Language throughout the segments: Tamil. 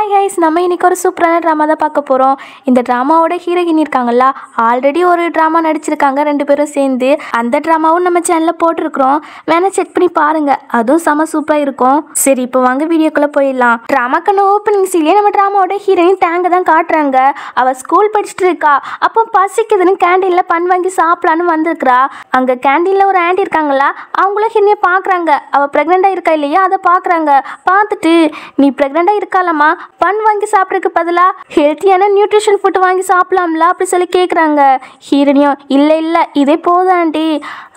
ஹாய் கைஸ், நம்ம இன்னைக்கு ஒரு சூப்பரான ட்ராமா தான் பார்க்க போகிறோம். இந்த ட்ராமாவோட ஹீரோயின் இருக்காங்கல்ல, ஆல்ரெடி ஒரு ட்ராமா நடிச்சிருக்காங்க 2 பேரும் சேர்ந்து. அந்த ட்ராமாவும் நம்ம சேனலில் போட்டிருக்கிறோம், வேணா செக் பண்ணி பாருங்க. அதுவும் செம சூப்பராக இருக்கும். சரி, இப்போ வாங்க வீடியோக்குள்ளே போயிடலாம். ட்ராமாக்கான ஓப்பனிங் சீன்லேயே நம்ம ட்ராமாவோட ஹீரோயின் தேங்க தான் காட்டுறாங்க. அவள் ஸ்கூல் படிச்சுட்டு இருக்கா. அப்போ பசிக்குதுன்னு கேண்டீனில் பன் வாங்கி சாப்பிடலான்னு வந்திருக்கிறா. அங்கே கேண்டீனில் ஒரு ஆண்டி இருக்காங்களா, அவங்களும் ஹீரோயினை பார்க்குறாங்க. அவள் ப்ரெக்னெண்ட்டாக இருக்கா இல்லையா அதை பார்க்குறாங்க. பார்த்துட்டு, நீ ப்ரெக்னெண்ட்டாக இருக்காலம்மா, பன் வாங்கி சாப்பிட்றதுக்கு பதிலாக ஹெல்த்தியான நியூட்ரிஷன் ஃபுட் வாங்கி சாப்பிடலாம்ல அப்படி சொல்லி கேட்குறாங்க. ஹீரோனியும் இல்லை இல்லை இதே போதாண்டி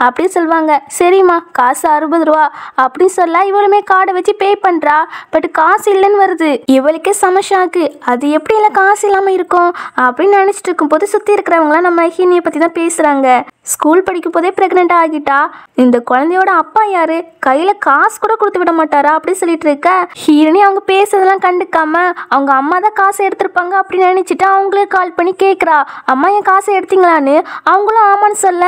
அப்படி சொல்லுவாங்க. சரிம்மா, காசு 60 ரூபா அப்படின்னு சொல்ல இவளுமே கார்டை வச்சு பே பண்ணுறா. பட் காசு இல்லைன்னு வருது. இவளுக்கே சமஷாக்கு, அது எப்படி இல்லை காசு இல்லாமல் இருக்கும் அப்படின்னு நினச்சிட்டு இருக்கும்போது சுற்றி இருக்கிறவங்களாம் நம்ம ஹீரோனியை பற்றி தான் பேசுகிறாங்க. ஸ்கூல் படிக்கும் போதே ப்ரெக்னெண்ட் ஆகிட்டா. இந்த குழந்தையோட அப்பா யாரு, கையில் காசு கூட கொடுத்து விட மாட்டாரா அப்படி சொல்லிட்டு இருக்க. ஹீரோனி அவங்க பேசுறதெல்லாம் கண்டுக்காம அவங்க அம்மா தான் காசை எடுத்திருப்பாங்க அப்படின்னு நினைச்சிட்டு அவங்களுக்கு கால் பண்ணி கேட்குறா, அம்மா என் காசை எடுத்தீங்களான்னு. அவங்களும் ஆமான்னு சொல்ல,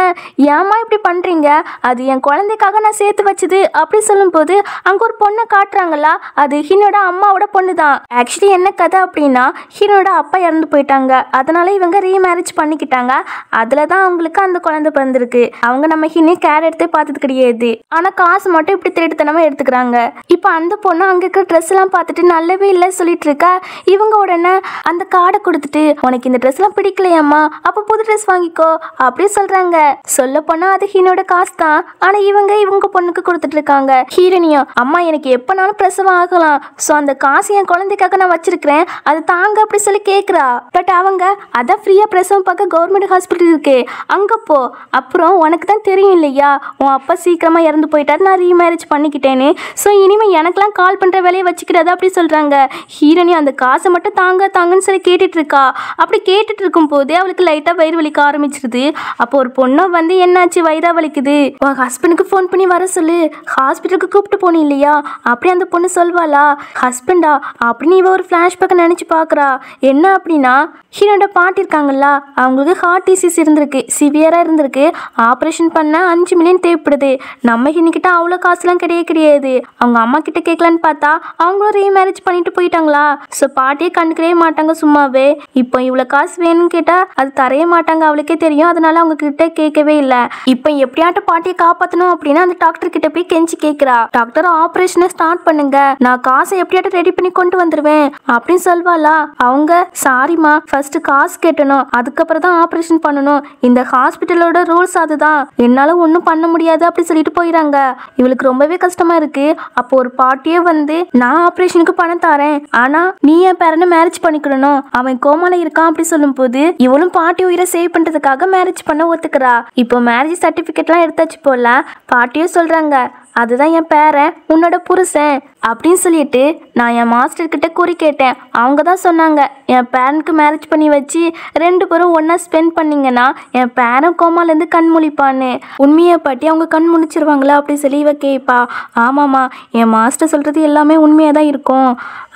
ஏம்மா இப்படி பண்ணுறீங்க, அது என் குழந்தைக்காக நான் சேர்த்து வச்சுது அப்படி சொல்லும்போது அங்கே ஒரு பொண்ணை காட்டுறாங்களா, அது ஹீரோட அம்மாவோட பொண்ணு தான். ஆக்சுவலி என்ன கதை அப்படின்னா, ஹீரோட அப்பா இறந்து போயிட்டாங்க. அதனால இவங்க ரீமேரேஜ் பண்ணிக்கிட்டாங்க. அதில் தான் அவங்களுக்கு அந்த குழந்தை பிறந்திருக்கு. அவங்க நம்ம ஹீரோனை கேர் எடுத்தே பார்த்தது கிடையாது. ஆனால் காசு மட்டும் இப்படி திருட்டுத்தனமாக எடுத்துக்கிறாங்க. இப்போ அந்த பொண்ணு அங்கே இருக்கிற ட்ரெஸ் எல்லாம் பார்த்துட்டு நல்லவே இல்லை சொல்லிட்டு இருக்கா. இவங்க உடனே அந்த கார்டை கொடுத்துட்டு, உனக்கு இந்த ட்ரெஸ் எல்லாம் பிடிக்கலையாம்மா, அப்போ புது ட்ரெஸ் வாங்கிக்கோ அப்படி சொல்றாங்க. சொல்ல போனா அது ஹீரோட காசு தான். ஆனா இவங்க பொண்ணுக்கு கொடுத்துட்டு இருக்காங்க. ஹீரோனியும், அம்மா எனக்கு எப்பனாலும் பிரசவம் ஆகலாம், ஸோ அந்த காசு என் குழந்தைக்காக நான் வச்சிருக்கிறேன், அது தாங்க அப்படி சொல்லி கேட்குறா. பட் அவங்க அதான் ஃப்ரீயா பிரசவம் பார்க்க கவர்மெண்ட் ஹாஸ்பிட்டல் இருக்கு, அங்க போ. அப்புறம் உனக்கு தான் தெரியும் இல்லையா, உன் அப்பா சீக்கிரமா இறந்து போயிட்டாரு, நான் ரீமேரேஜ் பண்ணிக்கிட்டேன்னு. ஸோ இனிமே எனக்கெல்லாம் கால் பண்ற வேலையை வச்சுக்கிறது அப்படி சொல்றாங்க. ஹீரோனி அந்த காசை மட்டும் தாங்கன்னு சொல்லி கேட்டுட்டு இருக்கா. அப்படி கேட்டுட்டு இருக்கும் போதே அவளுக்கு லைட்டா வயிறு வலிக்க ஆரம்பிச்சிருது. அப்போ ஒரு பொண்ணு வந்து, என்னாச்சு வயிறா வலிக்குது, உன் ஹஸ்பண்டுக்கு ஃபோன் பண்ணி வர சொல்லு, ஹாஸ்பிட்டலுக்கு கூப்பிட்டு போனீங்க இல்லையா அப்படி அந்த பொண்ணு சொல்வாளா. ஹஸ்பண்டா அப்படின்னு இவ ஒரு ஃபிளாஷ்பேக் நினைச்சு பாக்குறா. என்ன அப்படின்னா, ஹீரோட பாட்டி இருக்காங்கல்ல, அவங்களுக்கு ஹார்ட் டிசீஸ் இருந்திருக்கு, சிவியரா இருந்திருக்கு. ஆப்ரேஷன் பண்ண 5 மில்லியன் தேவைப்படுது. நம்ம இன்னைக்கிட்ட அவ்வளோ காசுலாம் கிடையாது. அவங்க அம்மா கிட்ட கேட்கலான்னு பார்த்தா அவங்களும் ரீமேரேஜ் பண்ணிட்டு போயிட்டாங்களா. ஸோ பாட்டியே கண்டுக்கவே மாட்டாங்க சும்மாவே. இப்போ இவ்வளோ காசு வேணும்னு கேட்டா அது தரைய மாட்டாங்க, அவளுக்கே தெரியும். அதனால அவங்க கிட்ட கேட்கவே இல்லை. இப்போ எப்படியாட்டும் பாட்டியை காப்பாற்றணும் அப்படின்னு அந்த டாக்டர் கிட்ட போய் கெஞ்சி கேட்கிறா. டாக்டர் ஆப்ரேஷனை ஸ்டார்ட் பண்ணுங்க, நான் காசை எப்படியாட்டும் ரெடி பண்ணி கொண்டு வந்துருவேன் அப்படின்னு சொல்வாளா. அவங்க, சாரிமா, ஃபர்ஸ்ட் காசு கேட்டணும், அதுக்கப்புறம் தான் ஆப்ரேஷன் பண்ணணும், இந்த ஹாஸ்பிட்டலோட ரூல்ஸ் அதுதான், என்னால ஒன்றும் பண்ண முடியாது அப்படி சொல்லிட்டு போயிடாங்க. இவளுக்கு ரொம்பவே கஷ்டமா இருக்கு. அப்போ ஒரு பாட்டியே வந்து, நான் ஆப்ரேஷனுக்கு பணம் தரேன், ஆனா நீ என் பேரனை மேரேஜ் பண்ணிக்கணும், அவன் கோமால இருக்கான் அப்படி சொல்லும் போது இவளும் பாட்டி உயிரை சேவ் பண்றதுக்காக மேரேஜ் பண்ண ஒத்துக்கிறா. இப்போ மேரேஜ் சர்டிபிகேட்லாம் எடுத்தாச்சு போல. பாட்டியும் சொல்றாங்க, அதுதான் என் பேரன், உன்னோட புருஷன் அப்படின்னு சொல்லிட்டு நான் என் மாஸ்டர் கிட்ட கூறி கேட்டேன். அவங்க தான் சொன்னாங்க, என் பேரனுக்கு மேரேஜ் பண்ணி வச்சு 2 பேரும் ஒன்னா ஸ்பெண்ட் பண்ணீங்கன்னா என் பேரன் கோமாலேருந்து கண் முழிப்பான்னு. உண்மையை பற்றி அவங்க கண் முழிச்சிருவாங்களா அப்படி சொல்லி இவ கேட்பா. ஆமாம்மா, என் மாஸ்டர் சொல்றது எல்லாமே உண்மையாக தான் இருக்கும்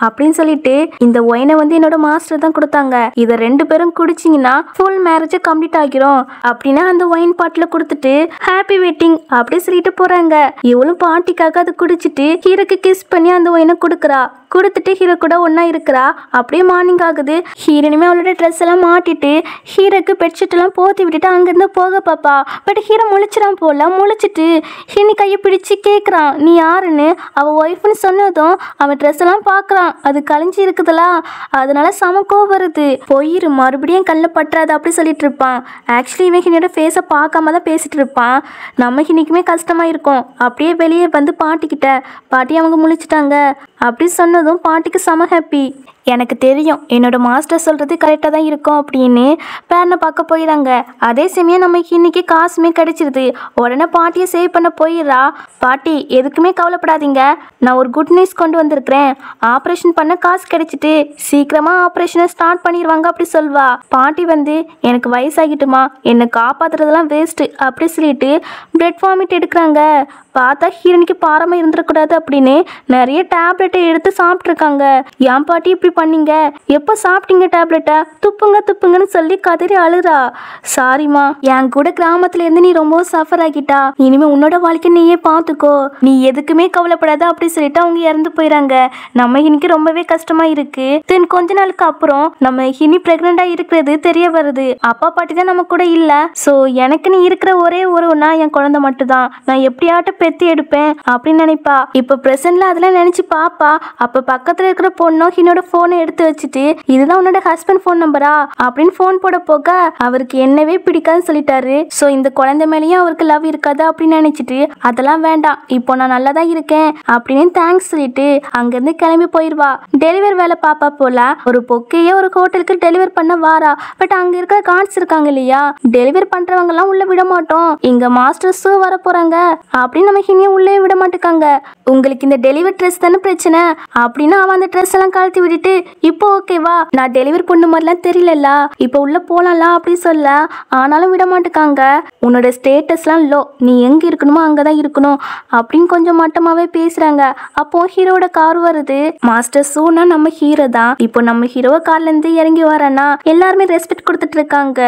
அப்படின்னு சொல்லிட்டு, இந்த ஒயினை வந்து என்னோட மாஸ்டர் தான் கொடுத்தாங்க, இதை 2 பேரும் குடிச்சிங்கன்னா ஃபுல் மேரேஜ் கம்ப்ளீட் ஆகிரும் அப்படின்னு அந்த ஒயின் பாட்டில் கொடுத்துட்டு ஹாப்பி வெட்டிங் அப்படி சொல்லிட்டு போறாங்க. இவளும் பாட்டிக்காக அதை குடிச்சிட்டு ஹீரோக்கு கிஸ் பண்ணி அந்த ஒயினை கொடுக்குறா. கொடுத்துட்டு ஹீரோ கூட ஒன்னா இருக்கிறா. அப்படியே மார்னிங் ஆகுது. ஹீரோனுமே அவளோட ட்ரெஸ் எல்லாம் மாட்டிட்டு ஹீரோக்கு பெட்ஷீட் எல்லாம் போத்தி விட்டுட்டு அங்கிருந்து போக பாப்பா. பட் ஹீரோ முழிச்சிடான் போல. முழிச்சிட்டு ஹீனி கையை பிடிச்சி கேட்குறான், நீ யாருன்னு. அவள் ஒய்ஃப்னு சொன்னதும் அவன் ட்ரெஸ் எல்லாம் பார்க்குறான், அது கழிஞ்சி இருக்குதுலா, அதனால சமக்கோ வருது. போயிரு, மறுபடியும் கல்ல பற்றாது அப்படி சொல்லிட்டு இருப்பான். ஆக்சுவலி இவன் ஹினியோட ஃபேஸை பார்க்காம தான் பேசிட்டு இருப்பான். நம்ம ஹினிக்குமே கஷ்டமா இருக்கும். அப்படியே வெளியே வந்து பாட்டிக்கிட்ட, பாட்டி அவங்க முழிச்சிட்டாங்க அப்படி சொன்னதும் பாட்டிக்கு செம ஹாப்பி. எனக்கு தெரியும் என்னோட மாஸ்டர் சொல்கிறது கரெக்டாக தான் இருக்கும் அப்படின்னு பேரனை பார்க்க போயிடாங்க. அதே சமயம் நம்ம இன்னைக்கு காசுமே கிடைச்சிருது. உடனே பாட்டியை சேவ் பண்ண போயிடுறா. பாட்டி எதுக்குமே கவலைப்படாதீங்க, நான் ஒரு குட் நியூஸ் கொண்டு வந்திருக்கிறேன், ஆப்ரேஷன் பண்ண காசு கிடைச்சிட்டு சீக்கிரமாக ஆப்ரேஷனை ஸ்டார்ட் பண்ணிடுவாங்க அப்படி சொல்வா. பாட்டி வந்து, எனக்கு வயசாகிட்டுமா, என்னை காப்பாற்றுறதெல்லாம் வேஸ்ட்டு அப்படி சொல்லிட்டு பிளட் வாமிட் எடுக்கிறாங்க. பார்த்தா ஹீரோனிக்கு பாரமாக இருந்துடக்கூடாது அப்படின்னு நிறைய டேப்லெட்டை எடுத்து சாப்பிட்ருக்காங்க. என் பாட்டி இப்படி பண்ணீங்க? எப்போ சாப்பிட்டீங்க டேப்லெட்டை? துப்புங்க துப்புங்கன்னு சொல்லி கதறி அழுறா. சாரிம்மா, என் கூட கிராமத்துல இருந்து நீ ரொம்ப சஃபர் ஆகிட்டா. இனிமே உன்னோட வாழ்க்கை நீயே பார்த்துக்கோ. நீ எதுக்குமே கவலைப்படாத அப்படி சொல்லிட்டு அவங்க இறந்து போயிறாங்க. நம்ம இன்னைக்கு ரொம்பவே கஷ்டமா இருக்கு. தென் கொஞ்ச நாளுக்கு அப்புறம் நம்ம இனி பிரெக்னெண்டா இருக்கிறது தெரிய வருது. அப்பா பாட்டி தான் நம்ம கூட இல்ல. சோ எனக்கு நீ இருக்கிற ஒரே ஒருவனா என் குழந்தை மட்டும் தான். நான் எப்படியாட்டும் பெத்தி எடுப்பேன் அப்படின்னு நினைப்பா. இப்ப பிரசன்ட்ல அதெல்லாம் நினைச்சு பாப்பா. அப்ப பக்கத்துல இருக்கிற பொண்ணோ என்னோட போனை எடுத்து வச்சுட்டு, இதுதான் உன்னோட ஹஸ்பண்ட் போன் நம்பரா அப்படின்னு போன் போட போக அவருக்கு என்னவே பிடிக்காதுன்னு சொல்லிட்டாரு. சோ இந்த குழந்தை மேலேயும் அவருக்கு லவ் இருக்காது அப்படின்னு நினைச்சிட்டு, அதெல்லாம் வேண்டாம், இப்போ நான் நல்லா தான் இருக்கேன் அப்படின்னு தேங்க்ஸ் சொல்லிட்டு அங்கிருந்து கிளம்பி போயிருவா. டெலிவரி வேலை பாப்பா போல ஒரு பொக்கையே ஒரு ஹோட்டலுக்கு டெலிவரி பண்ண வாரா. பட் அங்க இருக்கிற கார்ட்ஸ் இருக்காங்க இல்லையா, டெலிவரி பண்றவங்க எல்லாம் உள்ள விட மாட்டோம், இங்க மாஸ்டர்ஸும் வர போறாங்க அப்படின்னு நம்ம இனியும் உள்ளே விட மாட்டேக்காங்க. உங்களுக்கு இந்த டெலிவரி ட்ரெஸ் தானே பிரச்சனை அப்படின்னு அவன் அந்த ட்ரெஸ் எல்லாம் கழட்டி விட்டுட்டு, இப்போ ஓகேவா, நான் டெலிவரி பண்ண மாதிரிலாம் தெரியல, இப்போ உள்ள போலாம்ல அப்படி சொல்ல, ஆனாலும் விட மாட்டேக்காங்க. உன்னோட ஸ்டேட்டஸ்லாம் லோ, நீ எங்க இருக்கணுமோ அங்கதான் இருக்கணும் அப்படின்னு கொஞ்சம் மட்டமாவே பேசுறாங்க. அப்போ ஹீரோட கார் வருது. மாஸ்டர் சூனா நம்ம ஹீரோ தான். இப்போ நம்ம ஹீரோ கார்ல இருந்து இறங்கி வரானா எல்லாருமே ரெஸ்பெக்ட் கொடுத்துட்டு இருக்காங்க.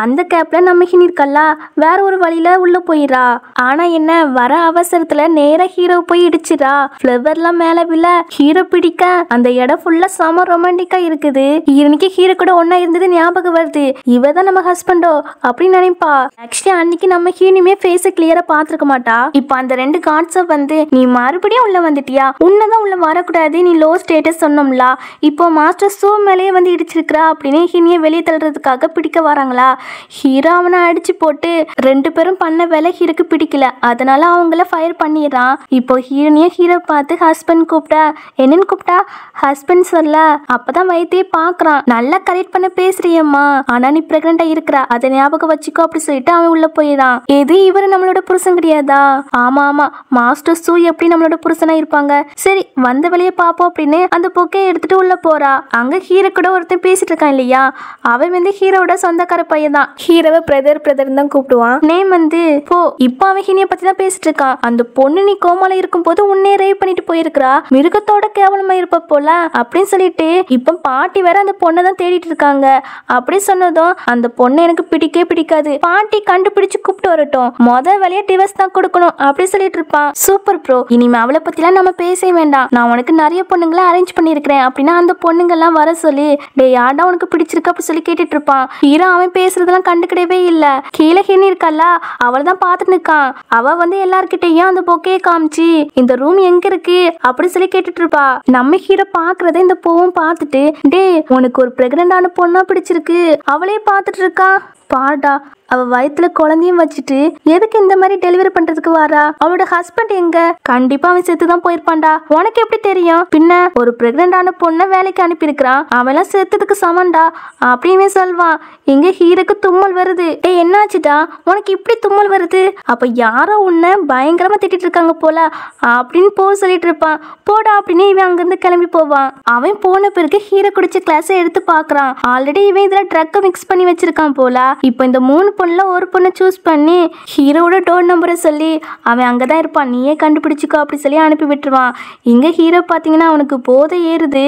அந்த கேப்ல நம்ம ஹினிருக்கல்லா வேற ஒரு வழியில உள்ள போயிரா. ஆனா என்ன, வர அவசரத்துல நேரா ஹீரோ போய் இடிச்சிரா. ஃப்ளவர்லாம் மேல விழ ஹீரோ பிடிக்க அந்த இடம் ஃபுல்லா செம ரொமான்டிக்கா இருக்குது. இன்னைக்கு ஹீரோ கூட ஒன்னா இருந்தது ஞாபகம் வருது, இவதான் நம்ம ஹஸ்பண்டோ அப்படின்னு நினைப்பா. ஆக்சுவலி அன்னைக்கு நம்ம ஹீனியுமே ஃபேஸ கிளியரா பாத்துருக்க மாட்டா. இப்ப அந்த ரெண்டு கார்ட்ஸ வந்து, நீ மறுபடியும் உள்ள வந்துட்டியா, உன்னதான் உள்ள வரக்கூடாது, நீ லோ ஸ்டேட்டஸ் சொன்னோம்ல, இப்போ மாஸ்டர் சூ மேலேயே வந்து இடிச்சிருக்கிறா அப்படின்னு ஹீனியை வெளியே தள்ளுறதுக்காக பிடிக்க வராங்களா. ஹீரோ அவனை அடிச்சு போட்டு ரெண்டு பேரும் பண்ண வேலை ஹீரோக்கு பிடிக்கல, அதனால அவங்கள ஃபயர் பண்ணிடுறான். இப்போ ஹீரோனையும் ஹீரோ பார்த்து ஹஸ்பண்ட் கூப்பிட்டா. என்னன்னு கூப்பிட்டா? ஹஸ்பண்ட் சொல்ல. அப்பதான் வயித்தையே பாக்குறான். நல்லா கரெக்ட் பண்ண பேசுறியம்மா, ஆனா நீ பிரெக்னெண்டா இருக்கிறா, அதை ஞாபகம் வச்சுக்கோ அப்படி சொல்லிட்டு அவன் உள்ள போயிடான். எது இவரு நம்மளோட புருஷன் கிடையாதா? ஆமா ஆமா, மாஸ்டர் சூ எப்படி நம்மளோட புருஷனா இருப்பாங்க. சரி வந்த வழியை பாப்போம் அப்படின்னு அந்த பொக்கையை எடுத்துட்டு உள்ள போறா. அங்க ஹீரோ கூட ஒருத்தன் பேசிட்டு இருக்கான் இல்லையா, அவன் வந்து ஹீரோட சொந்தக்கார பையன் தான். ஹீரோவை பிரதர் தான் கூப்பிடுவான். நேம் வந்து போ. இப்போ அவன் ஹினிய பத்தி தான் பேசிட்டு இருக்கான். அந்த பொண்ணு நீ கோமால இருக்கும் போது உன்னே ரேப் பண்ணிட்டு போயிருக்கிறா, மிருகத்தோட கேவலமா இருப்ப போல அப்படின்னு சொல்லிட்டு இப்ப பாட்டி வேற அந்த பொண்ணை தான் தேடிட்டு இருக்காங்க. அப்படி சொன்னதும் அந்த பொண்ணு எனக்கு பிடிக்கவே பிடிக்காது, பாட்டி கண்டுபிடிச்சு கூப்பிட்டு வரட்டும், முதல் வழியா டிவர்ஸ் தான் கொடுக்கணும் அப்படி சொல்லிட்டு இருப்பான். சூப்பர் ப்ரோ, இனிமே அவளை பத்திலாம் நம்ம பேசவே வேண்டாம், நான் உனக்கு நிறைய பொண்ணுங்களை அரேஞ்ச் பண்ணிருக்கிறேன் அப்படின்னா அந்த பொண்ணுங்க எல்லாம் வர சொல்லி, டே யாரா உனக்கு பிடிச்சிருக்கு அப்படி சொல்லி கேட்டுட்டு இருப்பான். ஹீரோ அவன் பேசுறதெல்லாம் கண்டுக்கிடவே இல்ல. கீழே ஹினி இருக்கல்ல, அவள் தான் பார்த்துட்டு இருக்கான். அவ வந்து எல்லார்கிட்டையும் அந்த பொக்கையை காமிச்சு இந்த ரூம் எங்க இருக்கு அப்படி சொல்லி கேட்டுட்டு இருப்பா. நம்ம ஹீரோ பாக்குறத இந்த பூவும் பார்த்துட்டு, டே உனக்கு ஒரு பிரெக்னென்டான பொண்ணா பிடிச்சிருக்கு, அவளே பார்த்துட்டு இருக்கா பாடா, அவ வயிற்றுல குழந்தையும் வச்சுட்டு எதுக்கு இந்த மாதிரி டெலிவரி பண்றதுக்கு வாரா? அவளோட ஹஸ்பண்ட் எங்க? கண்டிப்பா அவன் செத்துதான் போயிருப்பான்டா. உனக்கு எப்படி தெரியும்? பின்ன ஒரு பிரெக்னென்டான பொண்ணை வேலைக்கு அனுப்பியிருக்கிறான், அவெல்லாம் செத்துறதுக்கு சமண்டா அப்படின்னு சொல்வான். இங்க ஹீரோக்கு தும்மல் வருது. ஏ என்னாச்சுடா உனக்கு இப்படி தும்மல் வருது? அப்ப யாரோ உன்னை பயங்கரமா திட்டிட்டு இருக்காங்க போல அப்படின்னு போ சொல்லிட்டு இருப்பான். போடா அப்படின்னு இவன் அங்கிருந்து கிளம்பி போவான். அவன் போன பிறகு ஹீரோ குடிச்ச கிளாஸை எடுத்து பாக்குறான். ஆல்ரெடி இவன் இதுல ட்ரக்கை மிக்ஸ் பண்ணி வச்சிருக்கான் போல. இப்போ இந்த 3 பொண்ணுல ஒரு பொண்ணை சூஸ் பண்ணி ஹீரோட டோர் நம்பரை சொல்லி அவன் அங்கதான் இருப்பான், நீயே கண்டுபிடிச்சிக்கோ அப்படி சொல்லி அனுப்பி விட்டுருவான். இங்க ஹீரோ பாத்தீங்கன்னா அவனுக்கு போதை ஏறுது.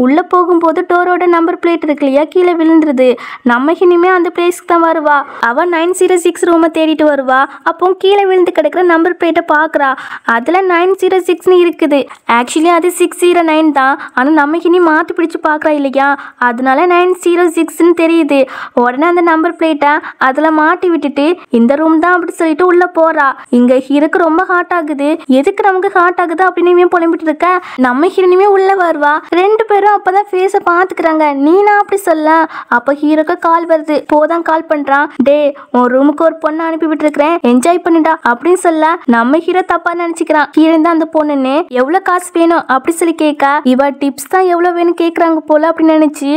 உள்ள போகும்போது டோரோட நம்பர் பிளேட் இருக்கு இல்லையா, கீழே விழுந்துருது. நம்ம இனிமே அந்த பிளேஸ்க்கு தான் வருவா. அவ 906 ரூமை தேடிட்டு வருவா. அப்போ கீழே விழுந்து கிடக்குற நம்பர் பிளேட்டை பாக்குறா. அதுல 906 இருக்குது. ஆக்சுவலி அது 609 தான். ஆனா நம்ம இனி மாத்தி பிடிச்சு பாக்குறா இல்லையா, அதனால 906 தெரியுது. உடனே அந்த நம்பர் பிளேட்டை அதுல மாட்டி விட்டுட்டு இந்த ரூம் தான் அப்படி சொல்லிட்டு உள்ள போறா. இங்க ஹீரோக்கு ரொம்ப ஹார்ட் ஆகுது. எதுக்கு நமக்கு ஹார்ட் ஆகுது அப்படின்னு புலம்பிட்டு இருக்க, நம்ம ஹீரோனுமே உள்ள வருவா. ரெண்டு பேரும் அப்பதான் ஃபேஸ பாத்துக்கிறாங்க. நீனா அப்படி சொல்ல. அப்ப ஹீரோக்கு கால் வருது. போதான் கால் பண்றான். டே உன் ரூமுக்கு ஒரு பொண்ணை அனுப்பி விட்டு இருக்கிறேன், என்ஜாய் பண்ணிடா அப்படின்னு சொல்ல. நம்ம ஹீரோ தப்பா நினைச்சுக்கிறான். ஹீரோ தான் அந்த பொண்ணுன்னு. எவ்வளவு காசு வேணும் அப்படி சொல்லி கேட்க, இவ டிப்ஸ் தான் எவ்வளவு வேணும் கேக்குறாங்க போல அப்படின்னு நினைச்சு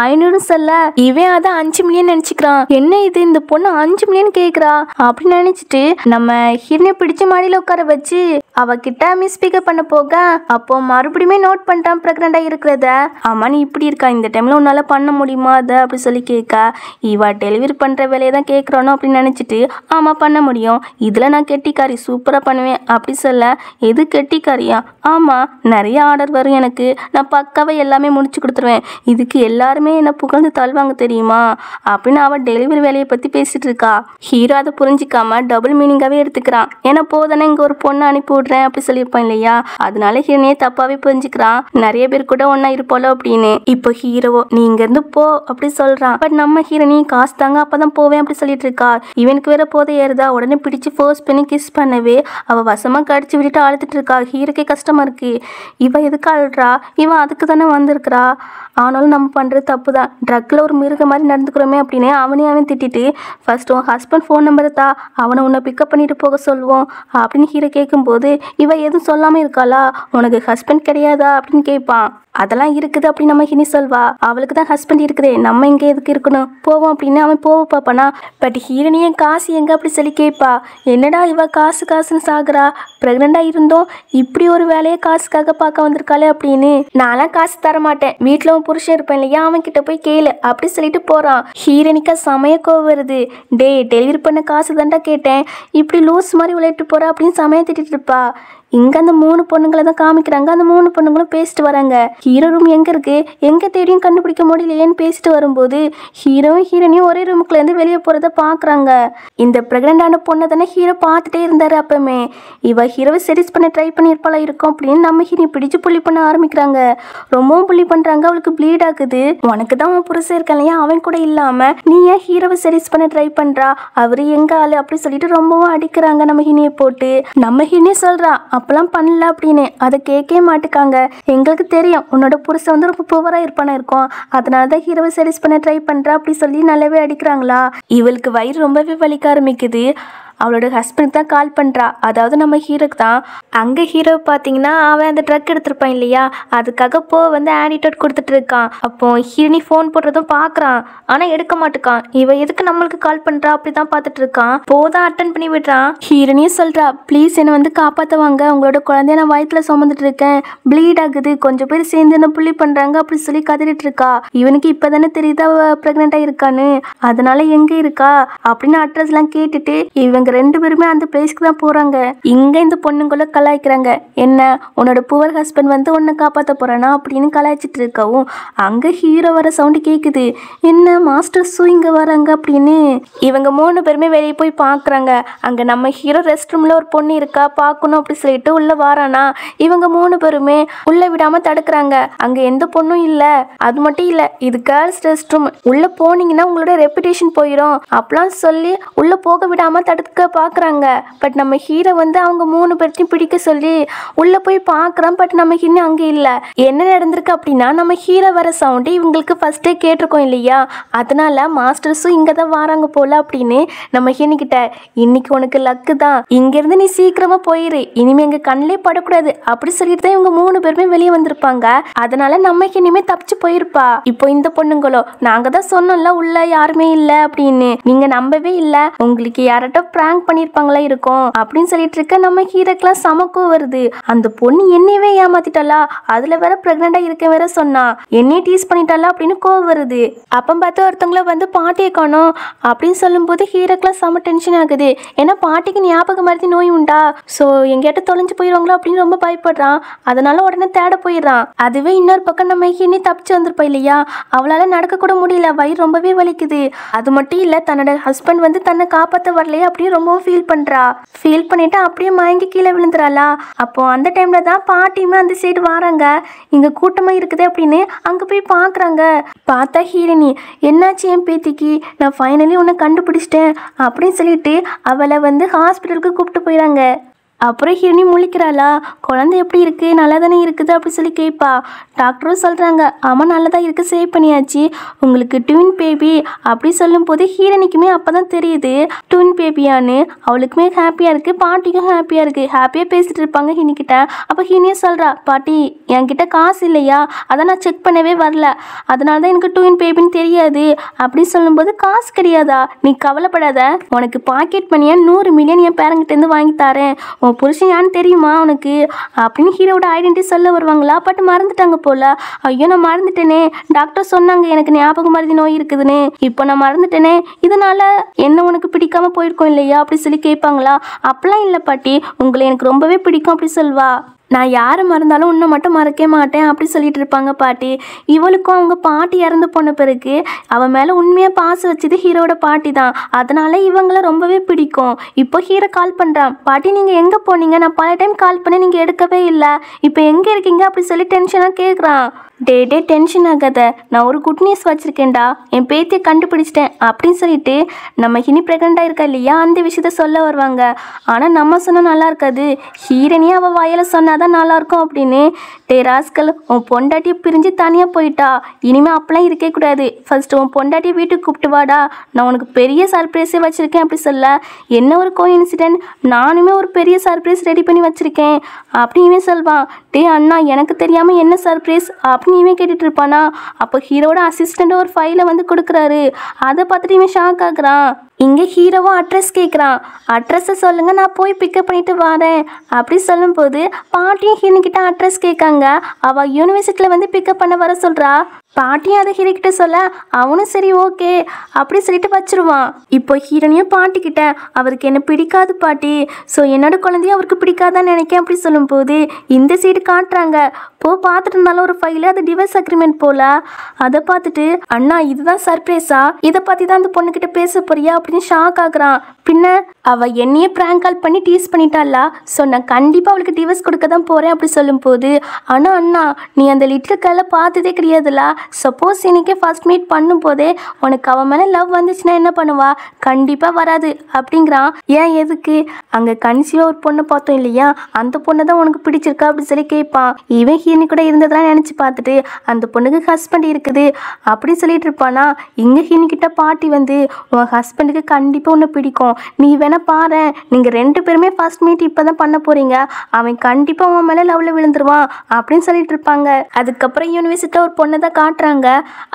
500 சொல்ல, இவன் அதை 5 மில்லியன் நினைச்சுக்கிறான். என்ன இது இந்த பொண்ணு 5 மில்லியன் கேட்குறா அப்படின்னு நினைச்சிட்டு நம்ம ஹீரோனை பிடிச்ச மாடியில் உட்கார வச்சு அவகிட்ட மிஸ்பிக்கப் பண்ண போக அப்போ மறுபடியுமே நோட் பண்ணிட்டான் ப்ரெக்னெண்டாக இருக்கிறத. ஆமா நீ இப்படி இருக்கா, இந்த டைமில் உன்னால் பண்ண முடியுமா அதை அப்படி சொல்லி கேட்க இவ டெலிவரி பண்ணுற வேலையை தான் கேட்குறானோ அப்படின்னு நினச்சிட்டு ஆமாம் பண்ண முடியும், இதில் நான் கெட்டிக்காரி சூப்பராக பண்ணுவேன் அப்படி சொல்ல. எது கெட்டிக்காரியா? ஆமாம் நிறைய ஆர்டர் வரும் எனக்கு, நான் பக்காவை எல்லாமே முடிச்சு கொடுத்துருவேன், இதுக்கு எல்லாருமே என்னை புகழ்ந்து தள்ளுவாங்க தெரியுமா அப்படின்னு அவள் டெலிவரி வேலையை பற்றி பேசிட்டு இருக்கா. ஹீரோ அதை புரிஞ்சிக்காம டபுள் மீனிங்காகவே எடுத்துக்கிறான். ஏன்னா போதானே இங்கே ஒரு பொண்ணை அனுப்பி விட்றேன் அப்படி சொல்லியிருப்பான் இல்லையா, அதனால ஹீரோனையே தப்பாவே புரிஞ்சுக்கிறான். நிறைய பேர் கூட ஒன்னா இருப்போல அப்படின்னு. இப்போ ஹீரோவோ நீ இங்கேருந்து போ அப்படி சொல்றான். பட் நம்ம ஹீரோனி காசு தாங்க அப்பதான் போவேன் அப்படி சொல்லிட்டு இருக்கா. இவனுக்கு வேற போதை ஏறுதா, உடனே பிடிச்சு ஃபோர்ஸ் பண்ணி கிஸ் பண்ணவே அவ வசமா கடிச்சு விட்டுட்டு அழுத்துட்டு இருக்கா. ஹீரோக்கே கஷ்டமா இருக்கு. இவ எதுக்கு அழுறா, இவன் அதுக்கு தானே வந்திருக்கிறா, ஆனாலும் நம்ம பண்ணுறது தப்பு தான், ட்ரக்கில் ஒரு மிருக மாதிரி நடந்துக்கிறோமே அப்படின்னு அவன் திட்டிட்டு ஃபர்ஸ்ட் உன் ஹஸ்பண்ட் ஃபோன் நம்பரை தா, அவனை உன்னை பிக்கப் பண்ணிட்டு போக சொல்லுவோம் அப்படின்னு ஹீரோ கேட்கும்போது இவ எதுவும் சொல்லாமல் இருக்காளா, உனக்கு ஹஸ்பண்ட் கிடையாதா அப்படின்னு கேட்பான். அதெல்லாம் இருக்குது அப்படின்னு நம்ம ஹினி சொல்வா. அவளுக்கு தான் ஹஸ்பண்ட் இருக்குதே, நம்ம இங்கே எதுக்கு இருக்கணும், போவோம் அப்படின்னு அவன் போக பார்ப்பானா. பட் ஹீரோனியே காசு எங்கே அப்படி சொல்லி கேட்பா. என்னடா இவ காசுன்னு சாகுறா, ப்ரெக்னெண்டாக இருந்தோம் இப்படி ஒரு வேலையை காசுக்காக பார்க்க வந்திருக்காளே அப்படின்னு. நான்லாம் காசு தர மாட்டேன், வீட்டில் அவன் புருஷன் இருப்பேன் இல்லையா அவன் கிட்ட போய் கேளு அப்படி சொல்லிட்டு போகிறான். ஹீரோனிக்கா சமய கோவம் வருது. டெலிவரி பண்ண காசு தாண்டா கேட்டேன், இப்படி லூஸ் மாதிரி விளையாட்டு போகிறா அப்படின்னு சமயம் திட்டிட்டு இருப்பா. இங்கே அந்த 3 பொண்ணுங்களை தான் காமிக்கிறாங்க. அந்த 3 பொண்ணுங்களும் பேசிட்டு வராங்க. ஹீரோ ரூம் எங்கே இருக்கு, எங்கே தேடியும் கண்டுபிடிக்க முடியலையேன்னு பேசிட்டு வரும்போது ஹீரோவும் ஹீரோனையும் ஒரே ரூமுக்குலேருந்து வெளியே போகிறத பார்க்குறாங்க. இந்த ப்ரெக்னெண்டான பொண்ணை தானே ஹீரோ பார்த்துட்டே இருந்தார். அப்பவுமே இவ ஹீரோவை செடிஸ் பண்ண ட்ரை பண்ணியிருப்பாளா இருக்கும் அப்படின்னு நம்ம ஹீரோ பிடிச்சு புள்ளி பண்ண ஆரம்பிக்கிறாங்க. ரொம்பவும் புள்ளி பண்ணுறாங்க. அவளுக்கு ப்ளீட் ஆகுது. உனக்கு தான் அவன் புருஷன் இருக்கான் இல்லையா, அவன் கூட இல்லாமல் நீ ஏன் ஹீரோவை செடிஸ் பண்ண ட்ரை பண்ணுறா, அவர் எங்கே ஆளு அப்படி சொல்லிட்டு ரொம்பவும் அடிக்கிறாங்க நம்ம ஹீனியை போட்டு. நம்ம ஹீனியை சொல்கிறா அப்பெல்லாம் பண்ணல அப்படின்னு. அதை கேட்கவே மாட்டுக்காங்க. எங்களுக்கு தெரியும் உன்னோட புருஷன் வந்து ரொம்ப புவராக இருப்பானே இருக்கும், அதனால தான் ஹீரோவை செடிஸ் பண்ண ட்ரை பண்ணுறா அப்படி சொல்லி நல்லாவே அடிக்கிறாங்களா. இவளுக்கு வயிறு ரொம்பவே வலிக்க ஆரம்பிக்குது. அவளோட ஹஸ்பண்டுக்கு தான் கால் பண்ணுறா, அதாவது நம்ம ஹீரோக்கு தான். அங்கே ஹீரோ பார்த்தீங்கன்னா அவன் அந்த ட்ரக் எடுத்திருப்பான் இல்லையா, அதுக்காக வந்து ஆன்டிடோட் கொடுத்துட்டு இருக்கான். அப்போ ஹீரோனி ஃபோன் போடுறதும் பார்க்குறான், ஆனால் எடுக்க மாட்டுக்கான். இவன் எதுக்கு நம்மளுக்கு கால் பண்ணுறா அப்படி தான் பார்த்துட்டு இருக்கான். போதான் அட்டன் பண்ணி விடுறான். ஹீரோனியும் சொல்கிறா ப்ளீஸ் என்னை வந்து காப்பாற்றுவாங்க, உங்களோட குழந்தைய நான் வயிற்றுல சுமந்துட்டு இருக்கேன், ப்ளீட் ஆகுது, கொஞ்சம் பேர் சேர்ந்து என்ன புள்ளி பண்ணுறாங்க அப்படி சொல்லி கதறிட்டு இருக்கா. இவனுக்கு இப்போ தானே தெரியுதா ப்ரெக்னெண்ட்டாக இருக்கான்னு, அதனால எங்கே இருக்கா அப்படின்னு அட்ரஸ்லாம் கேட்டுட்டு இவங்க 2 பேருமே அந்த பிளேஸ்க்கு தான் போறாங்க. இங்க இந்த பொண்ணுங்கள கலாய்க்கிறாங்க. என்ன உன்னோட புவர் ஹஸ்பண்ட் வந்து உன்னை காப்பாற்ற போறானா அப்படின்னு கலாய்ச்சிட்டு இருக்கவும் அங்க ஹீரோ வர சவுண்டு கேக்குது. என்ன மாஸ்டர் சூ இங்க வராங்க அப்படின்னு இவங்க 3 பேருமே வெளியே போய் பாக்குறாங்க. அங்க நம்ம ஹீரோ ரெஸ்ட் ரூம்ல ஒரு பொண்ணு இருக்கா பார்க்கணும் அப்படி சொல்லிட்டு உள்ள வாரானா. இவங்க 3 பேருமே உள்ள விடாம தடுக்கிறாங்க. அங்க எந்த பொண்ணும் இல்ல. அது மட்டும் இல்ல, இது கேர்ள்ஸ் ரெஸ்ட் ரூம், உள்ள போனீங்கன்னா உங்களோட ரெப்புடேஷன் போயிடும் அப்பலாம் சொல்லி உள்ள போக விடாம தடுக்க பார்க்குறாங்க. பட் நம்ம ஹீரோ வந்து அவங்க 3 பேர்த்தையும் பிடிக்க சொல்லி உள்ளே போய் பார்க்குறான். பட் நம்ம இன்னும் அங்கே இல்லை. என்ன நடந்திருக்கு அப்படின்னா நம்ம ஹீரோ வர சவுண்டு இவங்களுக்கு ஃபஸ்ட்டே கேட்டிருக்கோம் இல்லையா, அதனால மாஸ்டர்ஸும் இங்கே தான் வராங்க போல அப்படின்னு நம்ம ஹீனிக்கிட்ட இன்னைக்கு உனக்கு லக்கு தான், இங்கேருந்து நீ சீக்கிரமாக போயிரு, இனிமேல் எங்கள் கண்ணிலே படக்கூடாது அப்படி சொல்லிட்டு தான் இவங்க 3 பேருமே வெளியே வந்திருப்பாங்க. அதனால நம்ம இனிமேல் தப்பிச்சு போயிருப்பா. இப்போ இந்த பொண்ணுங்களோ நாங்கள் தான் சொன்னோம்ல உள்ள யாருமே இல்லை அப்படின்னு, நீங்கள் நம்பவே இல்லை, உங்களுக்கு யார்கிட்ட பிராங்க் பண்ணிருப்பாங்களா இருக்கும் அப்படின்னு சொல்லிட்டு இருக்க. நம்ம ஹீரோக்கெல்லாம் சமக்கம் வருது. அந்த பொண்ணு என்னையவே ஏமாத்திட்டாளா, அதுல வேற பிரெக்னண்டா இருக்க வேற சொன்னா, என்னையே டீஸ் பண்ணிட்டாளா அப்படின்னு கோவம் வருது. அப்ப பார்த்து ஒருத்தவங்கள வந்து பாட்டியை காணோம் அப்படின்னு சொல்லும் போது ஹீரோக்கெல்லாம் செம டென்ஷன் ஆகுது. ஏன்னா பாட்டிக்கு ஞாபகம் மருதி நோய் உண்டா, சோ எங்கேயாட்ட தொலைஞ்சு போயிடுவாங்களோ அப்படின்னு ரொம்ப பயப்படுறான். அதனால உடனே தேட போயிடுறான். அதுவே இன்னொரு பக்கம் நம்ம ஹீனி தப்பிச்சு வந்திருப்பா இல்லையா, அவளால நடக்க கூட முடியல, வயிறு ரொம்பவே வலிக்குது. அது மட்டும் இல்ல தன்னோட ஹஸ்பண்ட் வந்து தன்னை காப்பாற்ற வரலையே அப்படின்னு ரொம்ப ஃபீல் பண்றா. ஃபீல் பண்ணிட்டு அப்படியே மயங்கி கீழே விழுந்துறாளா. அப்போ அந்த டைம்ல தான் பாட்டியுமே அந்த சைடு வராங்க. இங்க கூட்டமா இருக்குது அப்படின்னு அங்க போய் பாக்குறாங்க. பார்த்தா ஹீரோனி என்னாச்சு என் பேத்திக்கு, நான் ஃபைனலி உன்னை கண்டுபிடிச்சிட்டேன் அப்படின்னு சொல்லிட்டு அவளை வந்து ஹாஸ்பிட்டலுக்கு கூப்பிட்டு போயிறாங்க. அப்புறம் ஹிரணி முழிக்கிறாளா, குழந்தை எப்படி இருக்கு, நல்லா தானே இருக்குது அப்படி சொல்லி கேட்பா. டாக்டரும் சொல்கிறாங்க, ஆமாம் நல்லா தான் இருக்குது, சேவ் பண்ணியாச்சு, உங்களுக்கு ட்வின் பேபி அப்படி சொல்லும் போது ஹீரனிக்குமே அப்போ தான் தெரியுது ட்வின் பேபியான்னு. அவளுக்குமே ஹாப்பியாக இருக்குது, பாட்டிக்கும் ஹாப்பியாக இருக்குது. ஹாப்பியாக பேசிகிட்டு இருப்பாங்க ஹினிக்கிட்ட. அப்போ ஹினியே சொல்கிறா, பாட்டி என்கிட்ட காசு இல்லையா, அதை நான் செக் பண்ணவே வரல, அதனால தான் எனக்கு ட்வின் பேபின்னு தெரியாது அப்படி சொல்லும்போது, காசு கிடையாதா, நீ கவலைப்படாத, உனக்கு பாக்கெட் மணியா 100 மில்லியன் என் பேரங்கிட்டேருந்து வாங்கி தரேன், உன் புருஷன் யான்னு தெரியுமா உனக்கு அப்படின்னு ஹீரோட ஐடென்டிட்டி சொல்ல வருவாங்களா. பட் மறந்துட்டாங்க போல. ஐயோ நான் மறந்துட்டேனே, டாக்டர் சொன்னாங்க எனக்கு ஞாபகம் மறதி நோய் இருக்குதுன்னு, இப்போ நான் மறந்துட்டேனே, இதனால என்ன உனக்கு பிடிக்காம போயிருக்கோம் இல்லையா அப்படி சொல்லி கேட்பாங்களா. அப்பெல்லாம் இல்லை பாட்டி, உங்களை எனக்கு ரொம்பவே பிடிக்கும் அப்படி சொல்வா. நான் யாரை மறந்தாலும் உன்னை மட்டும் மறக்கவே மாட்டேன் அப்படி சொல்லிட்டு இருப்பாங்க பாட்டி. இவளுக்கும் அவங்க பாட்டி இறந்து போன பிறகு அவன் மேலே உண்மையாக பாசம் வச்சது ஹீரோட பாட்டி தான். அதனால இவங்கள ரொம்பவே பிடிக்கும். இப்போ ஹீரோ கால் பண்ணுறான், பாட்டி நீங்கள் எங்கே போனீங்க, நான் பல டைம் கால் பண்ணி நீங்கள் எடுக்கவே இல்லை, இப்போ எங்கே இருக்கீங்க அப்படி சொல்லி டென்ஷனாக கேட்குறான். டே டென்ஷன் ஆகாத, நான் ஒரு குட் நியூஸ் வச்சுருக்கேன்டா, என் பேத்தியை கண்டுபிடிச்சிட்டேன் அப்படின்னு சொல்லிட்டு நம்ம ஹினி ப்ரெக்னெண்ட்டாக இருக்கா இல்லையா அந்த விஷயத்த சொல்ல வருவாங்க. ஆனால் நம்ம சொன்னால் நல்லா இருக்காது, ஹீரனியே அவள் வாயில் சொன்னாதான் நல்லாயிருக்கும் அப்படின்னு. டே ராஸ்கல், உன் பொண்டாட்டியை பிரிஞ்சு தனியாக போயிட்டா, இனிமேல் அப்பெல்லாம் இருக்கே கூடாது, ஃபர்ஸ்ட் உன் பொண்டாட்டியை வீட்டுக்கு கூப்பிட்டு வாடா, நான் உனக்கு பெரிய சர்ப்ரைஸே வச்சுருக்கேன் அப்படி சொல்ல. என்ன ஒரு கோஇன்சிடென்ட், நானுமே ஒரு பெரிய சர்ப்ரைஸ் ரெடி பண்ணி வச்சுருக்கேன் அப்படின்னு சொல்வான். டே அண்ணா எனக்கு தெரியாமல் என்ன சர்ப்ரைஸ் அப்படின்னு இவன் கேட்டுட்டு இருப்பானா. அப்போ ஹீரோட அசிஸ்டண்ட் ஒரு ஃபைலை வந்து கொடுக்குறாரு. அதை பார்த்துட்டு இவன் ஷாக் ஆகுறான். இங்கே ஹீரோவா அட்ரஸ் கேட்குறான். அட்ரஸை சொல்லுங்கள், நான் போய் பிக்கப் பண்ணிட்டு வரேன் அப்படி சொல்லும்போது பாட்டியும் ஹீரோக்கிட்ட அட்ரஸ் கேட்காங்க. அவள் யூனிவர்சிட்டியில் வந்து பிக்கப் பண்ண வர சொல்கிறா. பாட்டியும் அதை ஹீரோக்கிட்ட சொல்ல அவனும் சரி ஓகே அப்படி சொல்லிட்டு வச்சிருவான். இப்போ ஹீரோனியும் பாட்டிக்கிட்ட அவருக்கு என்ன பிடிக்காது பாட்டி, ஸோ என்னோட குழந்தைய அவருக்கு பிடிக்காதான்னு நினைக்கேன் அப்படி சொல்லும்போது இந்த சைடு காட்டுறாங்க. பார்த்துட்டு இருந்தாலும் ஒரு ஃபைலு, அது டிவோர்ஸ் அக்ரிமெண்ட் போல. அதை பார்த்துட்டு அண்ணா இதுதான் சர்ப்ரைஸா, இதை பற்றி தான் அந்த பொண்ணுக்கிட்ட பேச போறியா அப்படின்னு ஷாக் ஆகுறான். பின்ன அவள் என்னையே ப்ராங்க் கால் பண்ணி டீஸ் பண்ணிட்டாளா, ஸோ நான் கண்டிப்பாக அவளுக்கு டிவோர்ஸ் கொடுக்க தான் போகிறேன் அப்படி சொல்லும்போது, ஆனால் அண்ணா நீ அந்த லிட்டில் கேர்ளை பார்த்ததே கிடையாதுல்ல, சப்போஸ் எனக்கே ஃபர்ஸ்ட் மீட் பண்ணும் போதே உனக்கு அவன் மேலே லவ் வந்துச்சுன்னா என்ன பண்ணுவா, கண்டிப்பாக வராது அப்படிங்கிறான். ஏன் எதுக்கு, அங்கே கன்சிவாக ஒரு பொண்ணை பார்த்தோம் இல்லையா, அந்த பொண்ணை தான் உனக்கு பிடிச்சிருக்கா அப்படி சொல்லி கேட்பான். இவன் ஹீரோனி கூட இருந்ததெல்லாம் நினச்சி பார்த்துட்டு அந்த பொண்ணுக்கு ஹஸ்பண்ட் இருக்குது அப்படி சொல்லிட்டு இருப்பானா. இங்கே ஹீரோனிக்கிட்ட பாட்டி வந்து உன் ஹஸ்பண்டுக்கு கண்டிப்பாக உன்னை பிடிக்கும், நீ வேணா பாரு, நீங்கள் 2 பேருமே ஃபர்ஸ்ட் மீட் இப்போ தான் பண்ண போகிறீங்க, அவன் கண்டிப்பாக உன் மேலே லவ்வில் விழுந்துருவான் அப்படின்னு சொல்லிட்டு இருப்பாங்க. அதுக்கப்புறம் யூனிவர்சிட்டியில் ஒரு பொண்ணை தான் காட்டுறாங்க.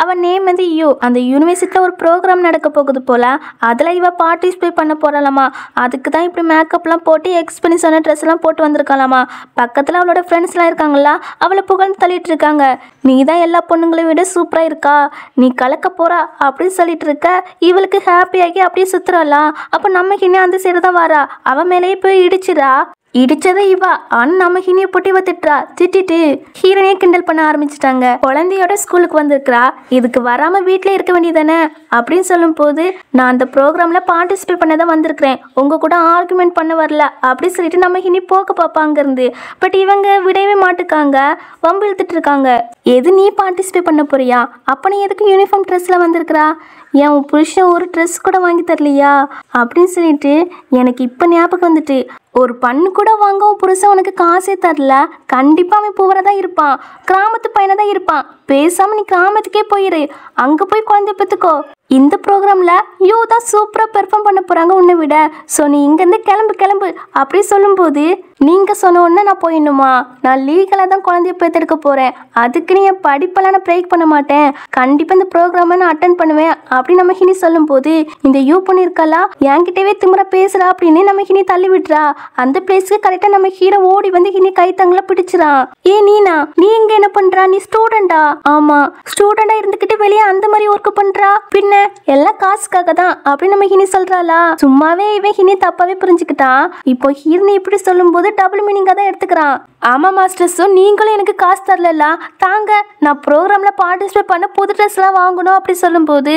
அவன் நேம் வந்து யூ. அந்த யூனிவர்சிட்டியில் ஒரு ப்ரோக்ராம் நடக்க போகுது போல, அதில் இவ பார்ட்டிசிபேட் பண்ண போகிறாளாமா. அதுக்கு தான் இப்படி மேக்கப்லாம் போட்டு எக்ஸ்பென்ஸ் சொன்ன ட்ரெஸ் எல்லாம் போட்டு வந்திருக்காளாமா. பக்கத்தில் அவளோட ஃப்ரெண்ட்ஸ்லாம் இருக்காங்களா, அவளை புகழ்ந்து தள்ளிட்டு இருக்காங்க. நீ தான் எல்லா பொண்ணுங்களையும் விட சூப்பராக இருக்கா, நீ கலக்க போறா அப்படின்னு சொல்லிட்டு இருக்க. இவளுக்கு ஹாப்பியாகி அப்படியே சுத்துறாளா. அப்போ நம்ம ஹினி அந்த சைடு தான் வரா, அவன் மேலேயே போய் இடிச்சிடா. இடிச்சதை இவா, ஆனால் நம்ம ஹினியை போட்டு இவ திட்டிட்டு ஹீரோனையே கிண்டல் பண்ண ஆரம்பிச்சிட்டாங்க. குழந்தையோட ஸ்கூலுக்கு வந்திருக்கிறா, இதுக்கு வராமல் வீட்டிலே இருக்க வேண்டியதானே அப்படின்னு சொல்லும் போது, நான் அந்த ப்ரோக்ராமில் பார்ட்டிசிபேட் பண்ண தான் வந்திருக்கிறேன், உங்கள் கூட ஆர்குமெண்ட் பண்ண வரல அப்படி சொல்லிட்டு நம்ம ஹினி போக்க பார்ப்பாங்க இருந்து. பட் இவங்க விடவே மாட்டுக்காங்க, வம்பு இழுத்துட்டு இருக்காங்க. எது நீ பார்ட்டிசிபேட் பண்ண போறியா, அப்போ நீ எதுக்கு யூனிஃபார்ம் ட்ரெஸ்ஸில் வந்திருக்கிறா, ஏன் உன் புருஷன் ஒரு ட்ரெஸ் கூட வாங்கி தரலையா அப்படின்னு சொல்லிட்டு எனக்கு இப்போ ஞாபகம் வந்துட்டு, ஒரு பண்ணு கூட வாங்க உன் புருஷன் உனக்கு காசே தரல, கண்டிப்பாக அவன் பூவராக தான் இருப்பான், கிராமத்து பையனை தான் இருப்பான், பேசாமல் நீ கிராமத்துக்கே போயிரு, அங்கே போய் குழந்தை பெற்றுக்கோ. இந்த ப்ரோக்ராமில் யூ தான் சூப்பராக பெர்ஃபார்ம் பண்ண போகிறாங்க உன்னை விட, ஸோ நீ இங்கேருந்து கிளம்பு அப்படி சொல்லும்போது, நீங்கள் சொன்ன உடனே நான் போயிடணுமா, நான் லீகலாக தான் குழந்தைய பெற்றெடுக்க போகிறேன், அதுக்கு நீ என் படிப்பெல்லாம் நான் பிரேக் பண்ண மாட்டேன், கண்டிப்பாக இந்த ப்ரோக்ராமை நான் அட்டன் பண்ணுவேன் அப்படி நம்ம ஹினி சொல்லும்போது, இந்த யூ பண்ணியிருக்கலா என்கிட்டவே திமுறை பேசுகிறா அப்படின்னு நம்ம ஹினி தள்ளி விட்டுறா. அந்த பிளேஸ்க்கு கரெக்டாக நம்ம ஹீரோ ஓடி வந்து ஹினி கைத்தங்களை பிடிச்சிடான். நீனா நீ இங்கே என்ன பண்ணுறா, நீ ஸ்டூடெண்டா, ஆமாம் ஸ்டூடெண்டாக இருந்துக்கிட்டு வெளியே அந்த மாதிரி ஒர்க் பண்ணுறா, பின்ன எல்லாம் காசுக்காக தான் அப்படின்னு நம்ம ஹினி சொல்றாளா. சும்மாவே இவன் ஹினி தப்பாவே புரிஞ்சுக்கிட்டான். இப்போ ஹீரோனி இப்படி சொல்லும்போது டபுள் மீனிங்கா தான் எடுத்துக்கிறான். ஆமா மாஸ்டர்ஸோ, நீங்களும் எனக்கு காசு தரல தாங்க, நான் ப்ரோக்ராம்ல பார்ட்டிசிபேட் பண்ண புது ட்ரெஸ் எல்லாம் வாங்கணும் அப்படி சொல்லும்போது,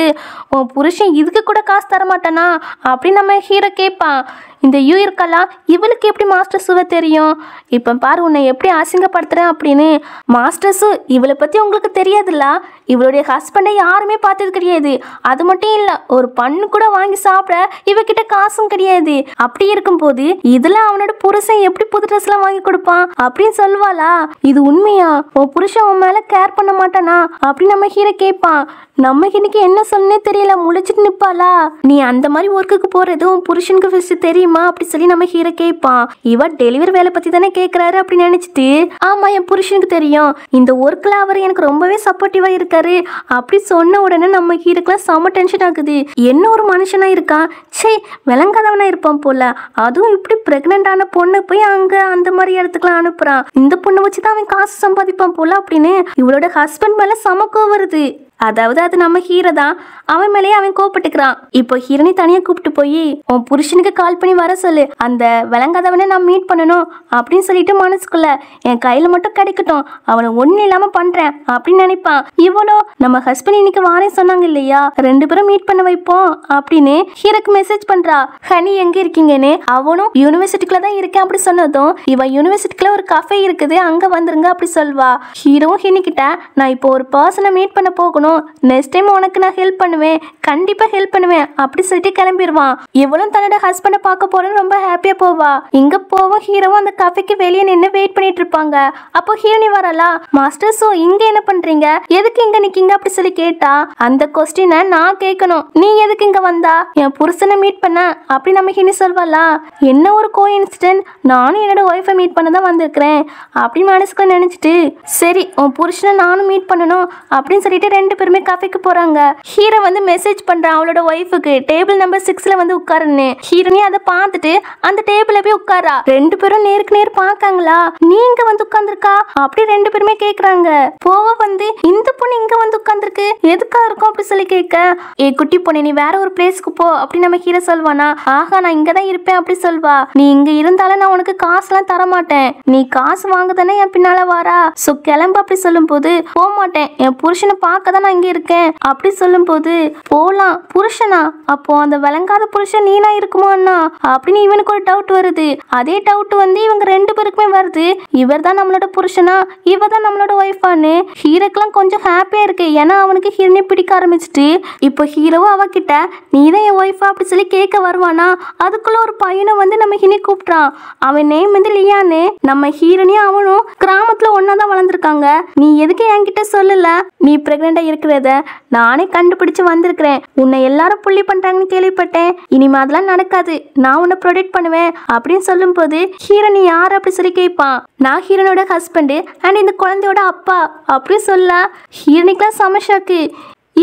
உன் புருஷன் இதுக்கு கூட காசு தர மாட்டானா அப்படின்னு நம்ம ஹீரோ கேட்பான். இந்த யூ இருக்கலாம் இவளுக்கு எப்படி மாஸ்டர் சுவை தெரியும்? இப்போ பாரு உன்னை எப்படி அசிங்கப்படுத்துறேன் அப்படின்னு. மாஸ்டர்ஸு இவளை பற்றி உங்களுக்கு தெரியாதுல்ல, இவளுடைய ஹஸ்பண்டை யாருமே பார்த்தது கிடையாது. அது மட்டும் இல்லை, ஒரு பண்ணு கூட வாங்கி சாப்பிட இவகிட்ட காசும் கிடையாது. அப்படி இருக்கும்போது இதுல அவனோட புருஷன் எப்படி புது ட்ரெஸ்லாம் வாங்கி கொடுப்பான் அப்படின்னு சொல்லுவாளா? இது உண்மையா? உன் புருஷன் உன் மேல கேர் பண்ண மாட்டானா அப்படின்னு நம்ம ஹீரோ கேட்பான். நம்ம இன்னைக்கு என்ன சொல்லனே தெரியல, முழிச்சிட்டு நிப்பாளா? நீ அந்த மாதிரி ஒர்க்குக்கு போறது உன் புருஷனுக்கு ஃபர்ஸ்ட் தெரியுமா அப்படி சொல்லி நம்ம ஹீரோ கேட்பான். இவ டெலிவரி வேலை பத்தி தானே கேட்கறாரு அப்படின்னு நினைச்சிட்டு, ஆமா என் புருஷனுக்கு தெரியும், இந்த ஒர்க்ல அவர் எனக்கு ரொம்பவே சப்போர்ட்டிவா இருக்காரு அப்படி சொன்ன உடனே நம்ம ஹீரோக்குலாம் செம டென்ஷன் ஆகுது. என்ன ஒரு மனுஷனா இருக்கான், சே விளங்காதவனா இருப்பான் போல. அதுவும் இப்படி பிரெக்னென்ட் ஆன பொண்ணு போய் அங்க அந்த மாதிரி இடத்துக்குலாம் அனுப்புறான். இந்த பொண்ணை வச்சுதான் அவன் காசு சம்பாதிப்பான் போல அப்படின்னு இவளோட ஹஸ்பண்ட் மேல செம கோவம் வருது. அதாவது அது நம்ம ஹீரோ தான், அவன் மேலேயே அவன் கோபப்பட்டுக்கிறான். இப்போ ஹீரோனை தனியா கூப்பிட்டு போய் உன் புருஷனுக்கு கால் பண்ணி வர சொல்லு, அந்த விளங்காதவனை நான் மீட் பண்ணணும் அப்படின்னு சொல்லிட்டு மனசுக்குள்ள என் கையில மட்டும் கிடைக்கட்டும், அவனை ஒன்னும் இல்லாம பண்றேன் அப்படின்னு நினைப்பான். இவ்வளோ நம்ம ஹஸ்பண்ட் இன்னைக்கு வாரேன் சொன்னாங்க இல்லையா, 2 பேரும் மீட் பண்ண வைப்போம் அப்படின்னு ஹீரோக்கு மெசேஜ் பண்றா. ஹனி எங்க இருக்கீங்கன்னு. அவனும் யூனிவர்சிட்டிக்குள்ள தான் இருக்கேன் அப்படி சொன்னதும் இவ யூனிவர்சிட்டிக்குள்ள ஒரு கஃபே இருக்குது அங்க வந்துருங்க அப்படி சொல்வா. ஹீரோவும் ஹினி கிட்ட நான் இப்போ ஒரு பர்சனை மீட் பண்ண போகணும், நெக்ஸ்ட் டைம் உனக்கு நான் ஹெல்ப் பண்ணுவேன், கண்டிப்பா ஹெல்ப் பண்ணுவேன் அப்படி சொல்லிட்டு கிளம்பிடுவான். இவளும் தன்னோட ஹஸ்பண்டை பார்க்க போறேன்னு ரொம்ப ஹாப்பியா போவா. இங்க போவோம் ஹீரோவும் அந்த கஃபேக்கு வெளியே நின்று வெயிட் பண்ணிட்டு இருப்பாங்க. அப்போ ஹீரோனி வரலா, மாஸ்டர் சோ இங்க என்ன பண்றீங்க, எதுக்கு இங்க நிக்கீங்க அப்படி சொல்லி கேட்டா. அந்த கொஸ்டினை நான் கேட்கணும், நீ எதுக்கு இங்க வந்தா, என் புருஷனை மீட் பண்ண அப்படி நம்ம ஹினி சொல்வாளா. என்ன ஒரு கோஇன்சிடென்ட், நானும் என்னோட ஒய்ஃபை மீட் பண்ண தான் வந்திருக்கிறேன் அப்படின்னு மனசுக்குள்ள நினைச்சிட்டு, சரி உன் புருஷனை நானும் மீட் பண்ணணும் அப்படின்னு சொல்லிட்டு 2 பேருமே கஃபேக்கு போறாங்க. ஹீரோ வந்து மெசேஜ் பண்றான் அவளோட ஒய்ஃபுக்கு டேபிள் நம்பர் 6ல வந்து உட்காருன்னு. ஹீரோனி அதை பார்த்துட்டு அந்த டேபிள்ல போய் உட்காரா. 2 பேரும் நேருக்கு நேர் பார்க்காங்களா, நீங்க வந்து உட்கார்ந்துருக்கா அப்படி 2 பேருமே கேக்குறாங்க. போவ வந்து இந்த பொண்ணு இங்க வந்து உட்கார்ந்துருக்கு எதுக்கா இருக்கும் அப்படி சொல்லி கேட்க, ஏ குட்டி பொண்ணு நீ வேற ஒரு பிளேஸ்க்கு போ அப்படி நம்ம ஹீரோ சொல்வானா. ஆஹா நான் இங்க தான் இருப்பேன் அப்படி சொல்வா. நீ இங்க இருந்தாலும் நான் உனக்கு காசுலாம் தர மாட்டேன், நீ காசு வாங்க தானே என் பின்னால வாரா, சோ கிளம்பு அப்படி சொல்லும் போது போக மாட்டேன், என் புருஷனை பார்க்க தான் நான் இங்க இருக்கேன் அப்படி சொல்லும் போது போலாம் புருஷனா, அப்போ அந்த விளங்காத புருஷன் நீனா இருக்குமோ அண்ணா அப்படின்னு இவனுக்கு ஒரு டவுட் வருது. அதே டவுட் வந்து இவங்க 2 பேருக்குமே வருது, இவர் தான் நம்மளோட புருஷனா இவ தான் நம்மளோட ஒய்ஃபான்னு. ஹீரோக்கெல்லாம் கொஞ்சம் ஹாப்பியா இருக்கு, ஏன்னா அவனுக்கு ஹீரோனை பிடிக்க ஆரம்பிச்சிட்டு. இப்போ ஹீரோவும் அவகிட்ட நீ தான் என் ஒய்ஃபா அப்படி சொல்லி கேட்க வருவானா. அதுக்குள்ள ஒரு பையனை வந்து நம்ம ஹினி கூப்பிட்டான். அவன் நேம் வந்து லியான்னு. நம்ம ஹீரோனையும் அவனும் கிராமத்துல ஒன்னாதான் வளர்ந்துருக்காங்க. நீ எதுக்கு என்கிட்ட சொல்லல, நீ பிரெக்னெண்டா இருக்கிறத நானே கண்டுபிடிச்சு வந்திருக்கிறேன், உன்னை எல்லாரும் புள்ளி பண்றாங்கன்னு கேள்விப்பட்டேன், இனிமே அதெல்லாம் நடக்காது, நான் உன்னை ப்ரொடெக்ட் பண்ணுவேன் அப்படின்னு சொல்லும் போது ஹீரோ நீ யார் அப்படி சொல்லி கேட்பான். நான் ஹீரோனோட ஹஸ்பண்டு அண்ட் இந்த குழந்தையோட அப்பா அப்படி சொல்ல ஹீரோனிக்கெல்லாம் சமஷாக்கு.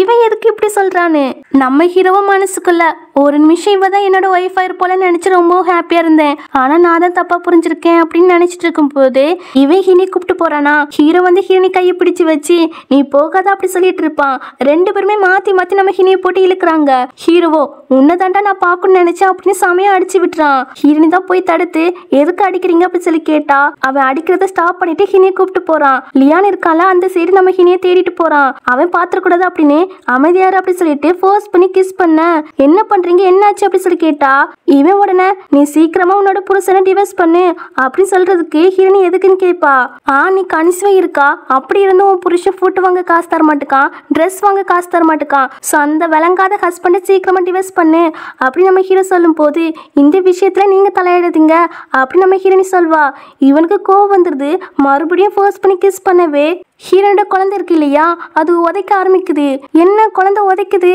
இவன் எதுக்கு இப்படி சொல்றான்னு நம்ம ஹீரோவும் மனசுக்குள்ள ஒரு நிமிஷம் இவ தான் என்னோட ஒய்ஃபா இருப்போலன்னு நினைச்சு ரொம்ப ஹாப்பியா இருந்தேன், ஆனா நான் தான் தப்பா புரிஞ்சிருக்கேன் அப்படின்னு நினைச்சிட்டு இருக்கும் போது இவன் ஹினி கூப்பிட்டு போறானா. ஹீரோ வந்து ஹீரோனி கையை பிடிச்சு வச்சு நீ போகாத அப்படி சொல்லிட்டு இருப்பான். 2 பேருமே மாத்தி மாத்தி நம்ம ஹினியை போட்டு இழுக்கிறாங்க. ஹீரோவோ உன்னை தாண்டா நான் பார்க்கணும்னு நினைச்சேன் அப்படின்னு சமயம் அடிச்சு விட்டுறான். ஹீரோனி தான் போய் தடுத்து எதுக்கு அடிக்கிறீங்க அப்படி சொல்லி கேட்டா. அவன் அடிக்கிறத ஸ்டாப் பண்ணிட்டு ஹினியை கூப்பிட்டு போறான். லியான் இருக்கால அந்த சைடு நம்ம ஹினியை தேடிட்டு போறான். அவன் பாத்துக்கூடாது அப்படின்னு அமைதியாரு அப்படி சொல்லிட்டு ஃபோர்ஸ் பண்ணி கிஸ் பண்ண. என்ன பண்றீங்க என்னாச்சு அப்படி சொல்லி கேட்டா. இவன் உடனே நீ சீக்கிரமா உன்னோட புருஷனை டிவோர்ஸ் பண்ணு அப்படி சொல்றதுக்கு ஹீரோனி எதுக்குன்னு கேட்பா. நீ கன்சீவா இருக்கா, அப்படி இருந்தும் உன் புருஷன் ஃபுட் வாங்க காசு தர மாட்டுக்கான், ட்ரெஸ் வாங்க காசு தர மாட்டுக்கான், ஸோ அந்த விளங்காத ஹஸ்பண்டை சீக்கிரமா டிவோர்ஸ் பண்ணு அப்படி நம்ம ஹீரோ சொல்லும் போது இந்த விஷயத்துல நீங்க தலையிடுறீங்க அப்படி நம்ம ஹீரோனி சொல்வா. இவனுக்கு கோவம் வந்துருது. மறுபடியும் ஃபோர்ஸ் பண்ணி கிஸ் பண்ணவே ஹீரோனோட குழந்தை இருக்கு இல்லையா அது உதைக்க ஆரம்பிக்குது. என்ன குழந்தை உதைக்குது,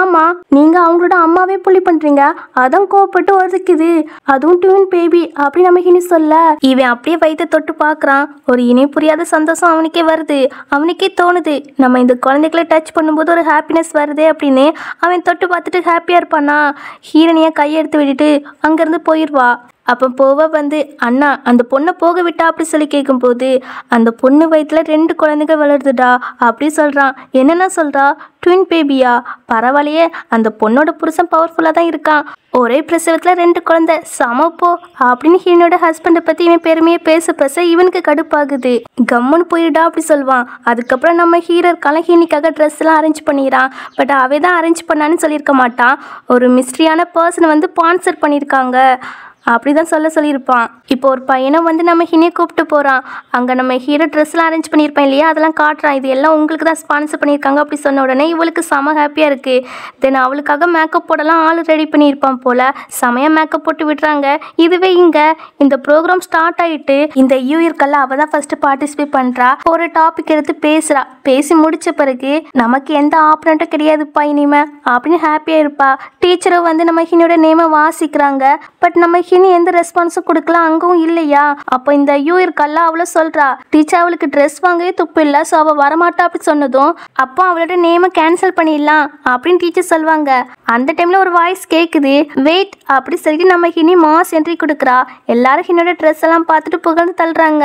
ஆமா நீங்க அவங்களோட அம்மாவே புள்ளி பண்றீங்க, அதான் கோவப்பட்டு உதைக்குது, அதுவும் ட்வின் பேபி அப்படி நம்ம ஹினி சொல்ல இவன் அப்படியே வயிற்ற தொட்டு பாக்குறான். ஒரு இனி புரியாத சந்தோஷம் அவனுக்கே வருது. அவனுக்கே தோணுது நம்ம இந்த குழந்தைகளை டச் பண்ணும்போது ஒரு ஹாப்பினஸ் வருது அப்படின்னு. அவன் தொட்டு பார்த்துட்டு ஹாப்பியா இருப்பானா. ஹீரோனியா கையெடுத்து விட்டுட்டு அங்கிருந்து போயிடுவா. அப்போ போவ வந்து அண்ணா அந்த பொண்ணை போக விட்டா அப்படி சொல்லி கேட்கும்போது அந்த பொண்ணு வயிற்றுல 2 குழந்தைங்க வளருதுடா அப்படி சொல்கிறான். என்னென்ன சொல்கிறா? ட்வின் பேபியா? பரவாயில்லையே, அந்த பொண்ணோட புருஷன் பவர்ஃபுல்லாக தான் இருக்கான். ஒரே பிரசவத்தில் 2 குழந்தை சமப்போ அப்படின்னு ஹீரோனோட ஹஸ்பண்டை பற்றி இவன் பெருமையை பேச இவனுக்கு கடுப்பாகுது. கம்முன்னு போயிடா அப்படி சொல்லுவான். அதுக்கப்புறம் நம்ம ஹீரோ கலஹீனிக்காக ட்ரெஸ்லாம் அரேஞ்ச் பண்ணிடுறான். பட் அவை தான் அரேஞ்ச் பண்ணான்னு சொல்லியிருக்க மாட்டான். ஒரு மிஸ்ட்ரியான பர்சனை வந்து ஸ்பான்சர் பண்ணியிருக்காங்க அப்படி தான் சொல்லியிருப்பான். இப்போ ஒரு பையனை வந்து நம்ம ஹினியை கூப்பிட்டு போகிறான். அங்கே நம்ம ஹீரோ ட்ரெஸ்லாம் அரேஞ்ச் பண்ணியிருப்பேன் இல்லையா, அதெல்லாம் காட்டுறான். இது எல்லாம் உங்களுக்கு தான் ஸ்பான்சர் பண்ணியிருக்காங்க அப்படி சொன்ன உடனே இவளுக்கு செம ஹாப்பியாக இருக்குது. தென் அவளுக்காக மேக்கப் போடலாம் ஆள் ரெடி பண்ணியிருப்பான் போல். செமையாக மேக்கப் போட்டு விடுறாங்க. இதுவே இங்கே இந்த ப்ரோக்ராம் ஸ்டார்ட் ஆகிட்டு இந்த யூஇயர்க்கெல்லாம் அவள் தான் ஃபஸ்ட்டு பார்ட்டிசிபேட் பண்ணுறா. ஒரு டாபிக் எடுத்து பேசுகிறா. பேசி முடித்த பிறகு நமக்கு எந்த ஆப்ரண்ட்டும் கிடையாதுப்பா இனிமே அப்படின்னு ஹாப்பியாக இருப்பா. டீச்சரும் வந்து நம்ம ஹினியோட நேமை வாசிக்கிறாங்க. பட் நம்ம ஹினி எந்த ரெஸ்பான்ஸும் கொடுக்கல, அங்கவும் இல்லையா. அப்போ இந்த யூஇயர்க்கெல்லாம் அவளை சொல்கிறா. டீச்சர் அவளுக்கு ட்ரெஸ் வாங்கவே துப்பு இல்லை, ஸோ அவள் வரமாட்டா அப்படி சொன்னதும் அப்போ அவளோட நேமை கேன்சல் பண்ணிடலாம் அப்படின்னு டீச்சர் சொல்லுவாங்க. அந்த டைமில் ஒரு வாய்ஸ் கேட்குது, வெயிட் அப்படி சொல்லிட்டு நம்ம ஹினி மாஸ் என்ட்ரி கொடுக்குறா. எல்லாரும் ஹினியோட ட்ரெஸ் எல்லாம் பார்த்துட்டு புகழ்ந்து தள்ளுறாங்க.